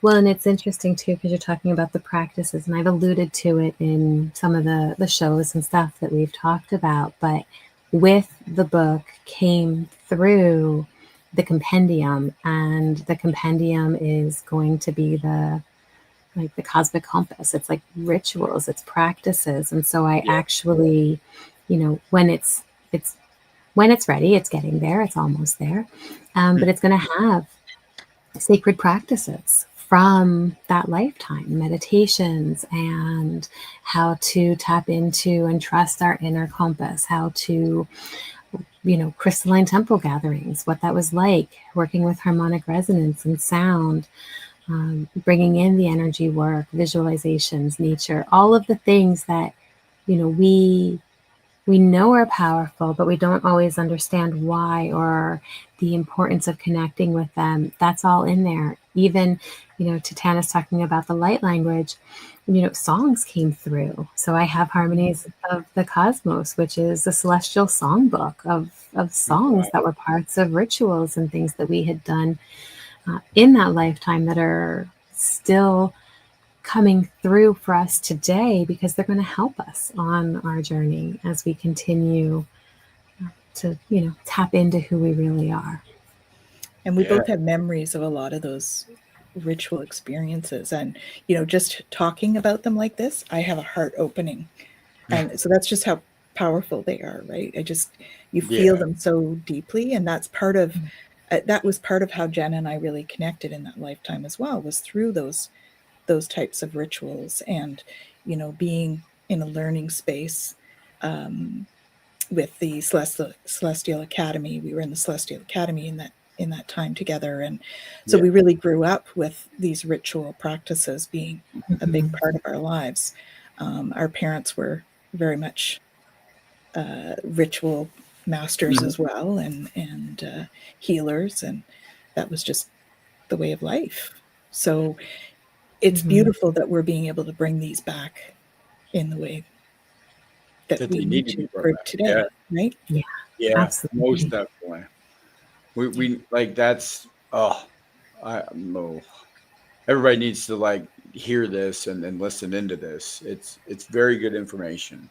Speaker 3: Well, and it's interesting too, because you're talking about the practices, and I've alluded to it in some of the shows and stuff that we've talked about, but with the book came through the compendium, and the compendium is going to be the like the cosmic compass. It's like rituals, it's practices. And so I actually, when it's ready, it's getting there, it's almost there. But it's going to have sacred practices from that lifetime, meditations, and how to tap into and trust our inner compass, how to, crystalline temple gatherings, what that was like, working with harmonic resonance and sound, bringing in the energy work, visualizations, nature, all of the things that, we know are powerful, but we don't always understand why or the importance of connecting with them. That's all in there. Even, to Tanys talking about the light language, songs came through. So I have Harmonies of the Cosmos, which is a celestial songbook of songs that were parts of rituals and things that we had done in that lifetime that are still coming through for us today, because they're going to help us on our journey as we continue to, tap into who we really are.
Speaker 2: And we both have memories of a lot of those ritual experiences, and just talking about them like this, I have a heart opening. And so that's just how powerful they are, right? You feel them so deeply, and that's part of that was part of how Jen and I really connected in that lifetime as well, was through those types of rituals, and being in a learning space with the Celestial Academy. We were in the Celestial Academy in that time together, and so we really grew up with these ritual practices being a big part of our lives. Our parents were very much ritual masters as well, and healers, and that was just the way of life. So it's beautiful that we're being able to bring these back in the way that we need to for today, right?
Speaker 1: Yeah, absolutely. Most definitely. We like that's everybody needs to hear this and listen into this. It's very good information,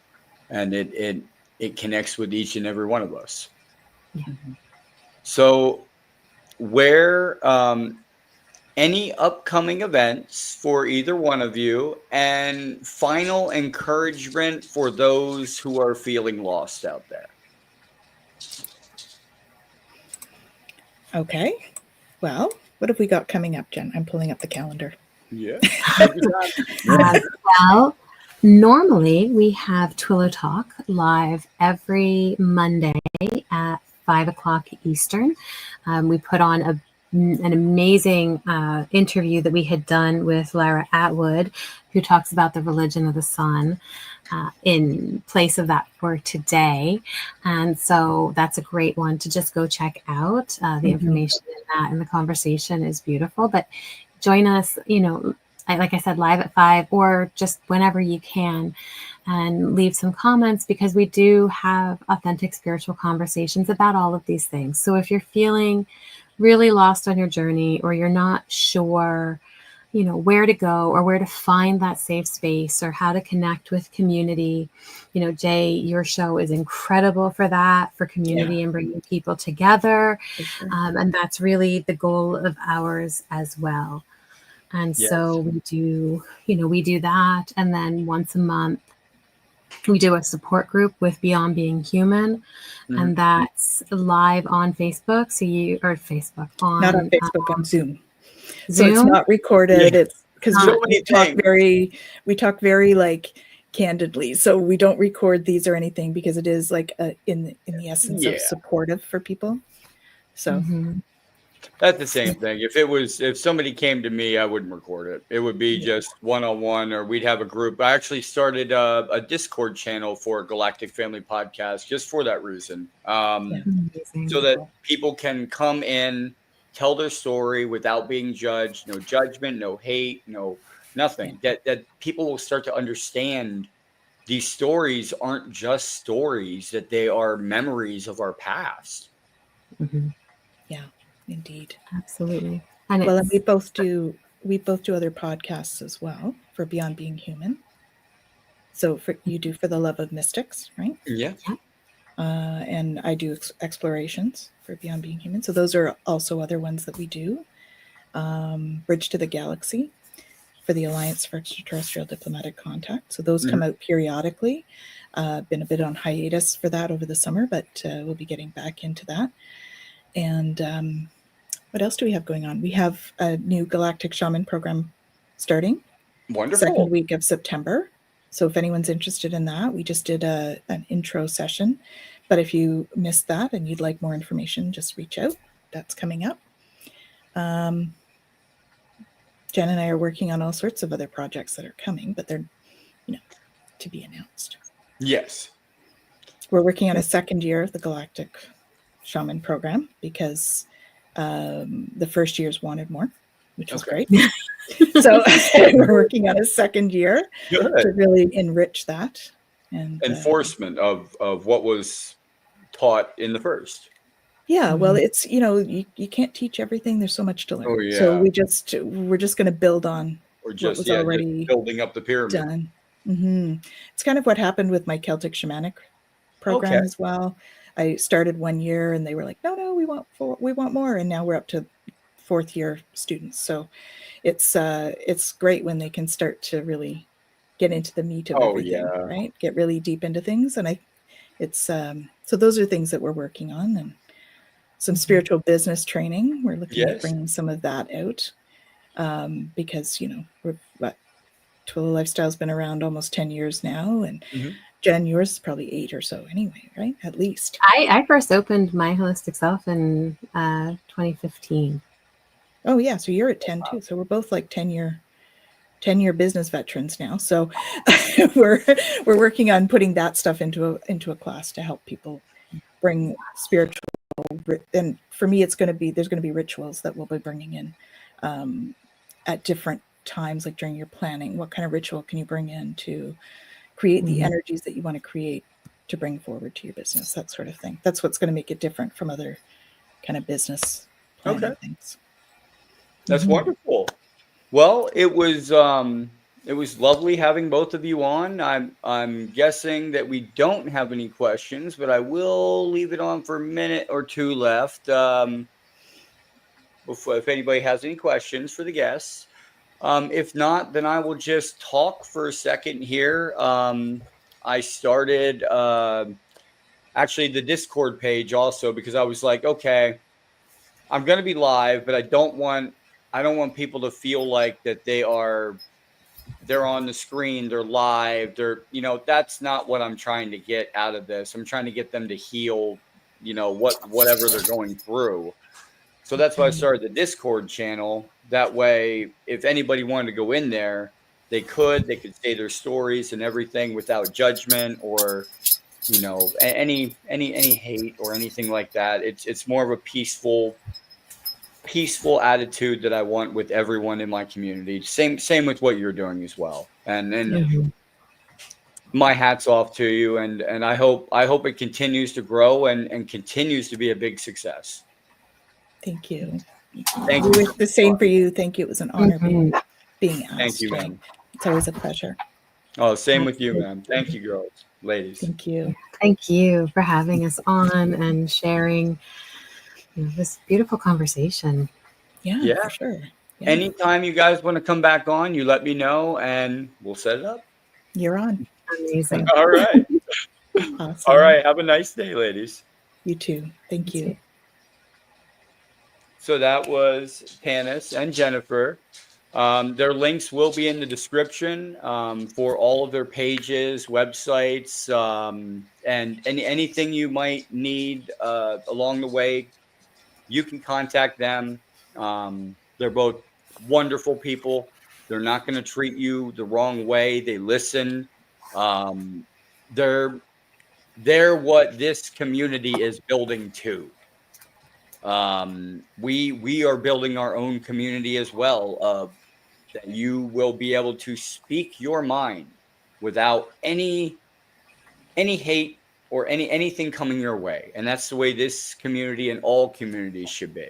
Speaker 1: and it connects with each and every one of us. So where any upcoming events for either one of you, and final encouragement for those who are feeling lost out there?
Speaker 2: Okay. Well, what have we got coming up, Jen? I'm pulling up the calendar.
Speaker 1: Yeah.
Speaker 3: Well, normally we have Twillow Talk live every Monday at 5:00 Eastern. We put on an amazing interview that we had done with Lara Atwood, who talks about the religion of the sun in place of that for today. And so that's a great one to just go check out. The information in that, and the conversation is beautiful. But join us, like I said, live at 5, or just whenever you can, and leave some comments, because we do have authentic spiritual conversations about all of these things. So if you're feeling really lost on your journey, or you're not sure, where to go or where to find that safe space, or how to connect with community, Jay, your show is incredible for that, for community and bringing people together. Sure. And that's really the goal of ours as well. And so we do that. And then once a month, we do a support group with Beyond Being Human, and that's live on Facebook.
Speaker 2: Not on Facebook, on Zoom. So it's not recorded. It's because we talk very candidly. So we don't record these or anything, because it is in the essence of supportive for people. So
Speaker 1: that's the same thing. If somebody came to me, I wouldn't record it. It would be just one-on-one, or we'd have a group. I actually started a Discord channel for Galactic Family Podcast just for that reason. So that people can come in, tell their story without being judged. No judgment, no hate, no nothing. That people will start to understand these stories aren't just stories, that they are memories of our past.
Speaker 2: Yeah. Indeed.
Speaker 3: Absolutely.
Speaker 2: And we both do other podcasts as well for Beyond Being Human. So you do For the Love of Mystics, right?
Speaker 1: Yeah.
Speaker 2: And I do explorations for Beyond Being Human. So those are also other ones that we do. Bridge to the Galaxy. for the Alliance for Extraterrestrial Diplomatic Contact. So those come out periodically. Been a bit on hiatus for that over the summer, but we'll be getting back into that. And what else do we have going on? We have a new Galactic Shaman program starting.
Speaker 1: Wonderful.
Speaker 2: Second week of September. So if anyone's interested in that, we just did an intro session. But if you missed that and you'd like more information, just reach out. That's coming up. Jen and I are working on all sorts of other projects that are coming, but they're, to be announced.
Speaker 1: Yes.
Speaker 2: We're working on a second year of the Galactic Shaman program because the first years wanted more, which was great. So we're working on a second year to really enrich that. And
Speaker 1: enforcement of what was taught in the first.
Speaker 2: Yeah, well, it's, you can't teach everything. There's so much to learn.
Speaker 1: Oh, yeah.
Speaker 2: So we're just going to build on what was already
Speaker 1: just building up the pyramid.
Speaker 2: done. It's kind of what happened with my Celtic Shamanic program as well. I started 1 year and they were like, no, we want more. And now we're up to 4th year students. So it's great when they can start to really get into the meat of everything, right? Get really deep into things. And so those are things that we're working on, and some spiritual business training. We're looking at bringing some of that out because, Twillow Lifestyle's been around almost 10 years now. And Jen, yours is probably 8 or so anyway, right? At least.
Speaker 3: I first opened my holistic self in 2015.
Speaker 2: Oh yeah. So you're at 10 too. So we're both like 10-year business veterans now. So we're working on putting that stuff into a class to help people bring spiritual. And for me, there's going to be rituals that we'll be bringing in at different times, like during your planning. What kind of ritual can you bring in to create the energies that you want to create to bring forward to your business, that sort of thing. That's what's going to make it different from other kind of business planning things.
Speaker 1: That's wonderful. Well, it was lovely having both of you on. I'm guessing that we don't have any questions, but I will leave it on for a minute or two left. Before, if anybody has any questions for the guests. If not, then I will just talk for a second here. I started actually the Discord page also because I was like, okay, I'm going to be live, but I don't want people to feel like that they're on the screen, they're live, that's not what I'm trying to get out of this. I'm trying to get them to heal, whatever they're going through. So that's why I started the Discord channel. That way, if anybody wanted to go in there, they could say their stories and everything without judgment or, any hate or anything like that. It's more of a peaceful attitude that I want with everyone in my community. Same with what you're doing as well. And my hat's off to you. And I hope it continues to grow and continues to be a big success.
Speaker 2: Thank you.
Speaker 1: Thank you.
Speaker 2: We wish the same for you. Thank you. It was an honor being asked.
Speaker 1: Thank you, ma'am.
Speaker 2: It's always a pleasure.
Speaker 1: Oh, same with you, ma'am. Thank you, girls, ladies.
Speaker 2: Thank you.
Speaker 3: Thank you for having us on and sharing this beautiful conversation.
Speaker 2: Yeah, for sure. Yeah.
Speaker 1: Anytime you guys want to come back on, you let me know and we'll set it up.
Speaker 2: You're on.
Speaker 3: Amazing.
Speaker 1: All right.
Speaker 2: Awesome.
Speaker 1: All right. Have a nice day, ladies.
Speaker 2: You too. Thank you.
Speaker 1: So that was Tanys and Jennifer. Their links will be in the description for all of their pages, websites, and anything you might need along the way. You can contact them. They're both wonderful people. They're not going to treat you the wrong way. They listen. They're what this community is building to. We are building our own community as well. That you will be able to speak your mind without any hate or anything coming your way. And that's the way this community and all communities should be.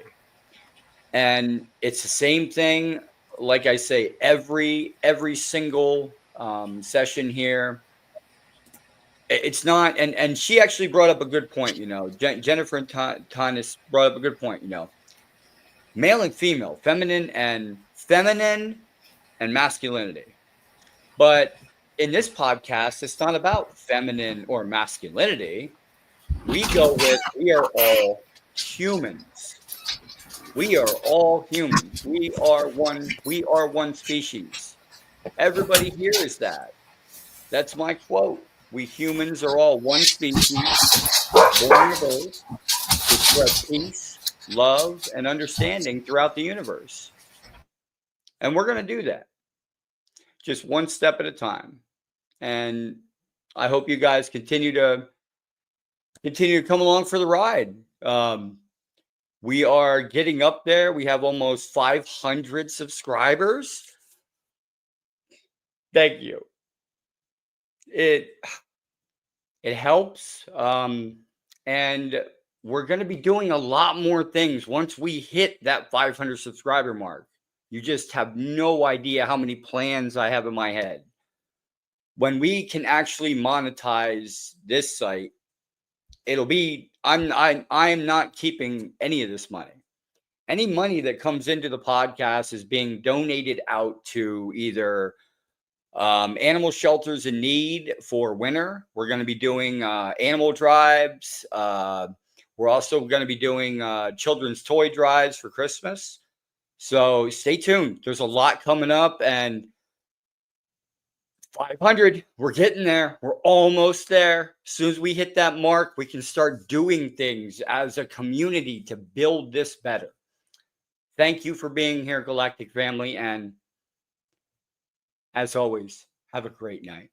Speaker 1: And it's the same thing. Like I say, every single session here. It's not, and she actually brought up a good point, Jennifer and Tanys brought up a good point, male and female, feminine and masculinity. But in this podcast, it's not about feminine or masculinity. We go with, we are all humans. We are all humans. We are one species. Everybody here is that. That's my quote. We humans are all one species, born of Earth, to spread peace, love, and understanding throughout the universe. And we're going to do that just one step at a time. And I hope you guys continue to come along for the ride. We are getting up there. We have almost 500 subscribers. Thank you. It helps. And we're going to be doing a lot more things once we hit that 500 subscriber mark. You just have no idea how many plans I have in my head. When we can actually monetize this site, it'll be, I'm not keeping any of this money. Any money that comes into the podcast is being donated out to either animal shelters in need for winter. We're going to be doing animal drives. We're also going to be doing children's toy drives for Christmas. So stay tuned. There's a lot coming up, and 500, we're getting there. We're almost there. As soon as we hit that mark, we can start doing things as a community to build this better. Thank you for being here, Galactic Family. And as always, have a great night.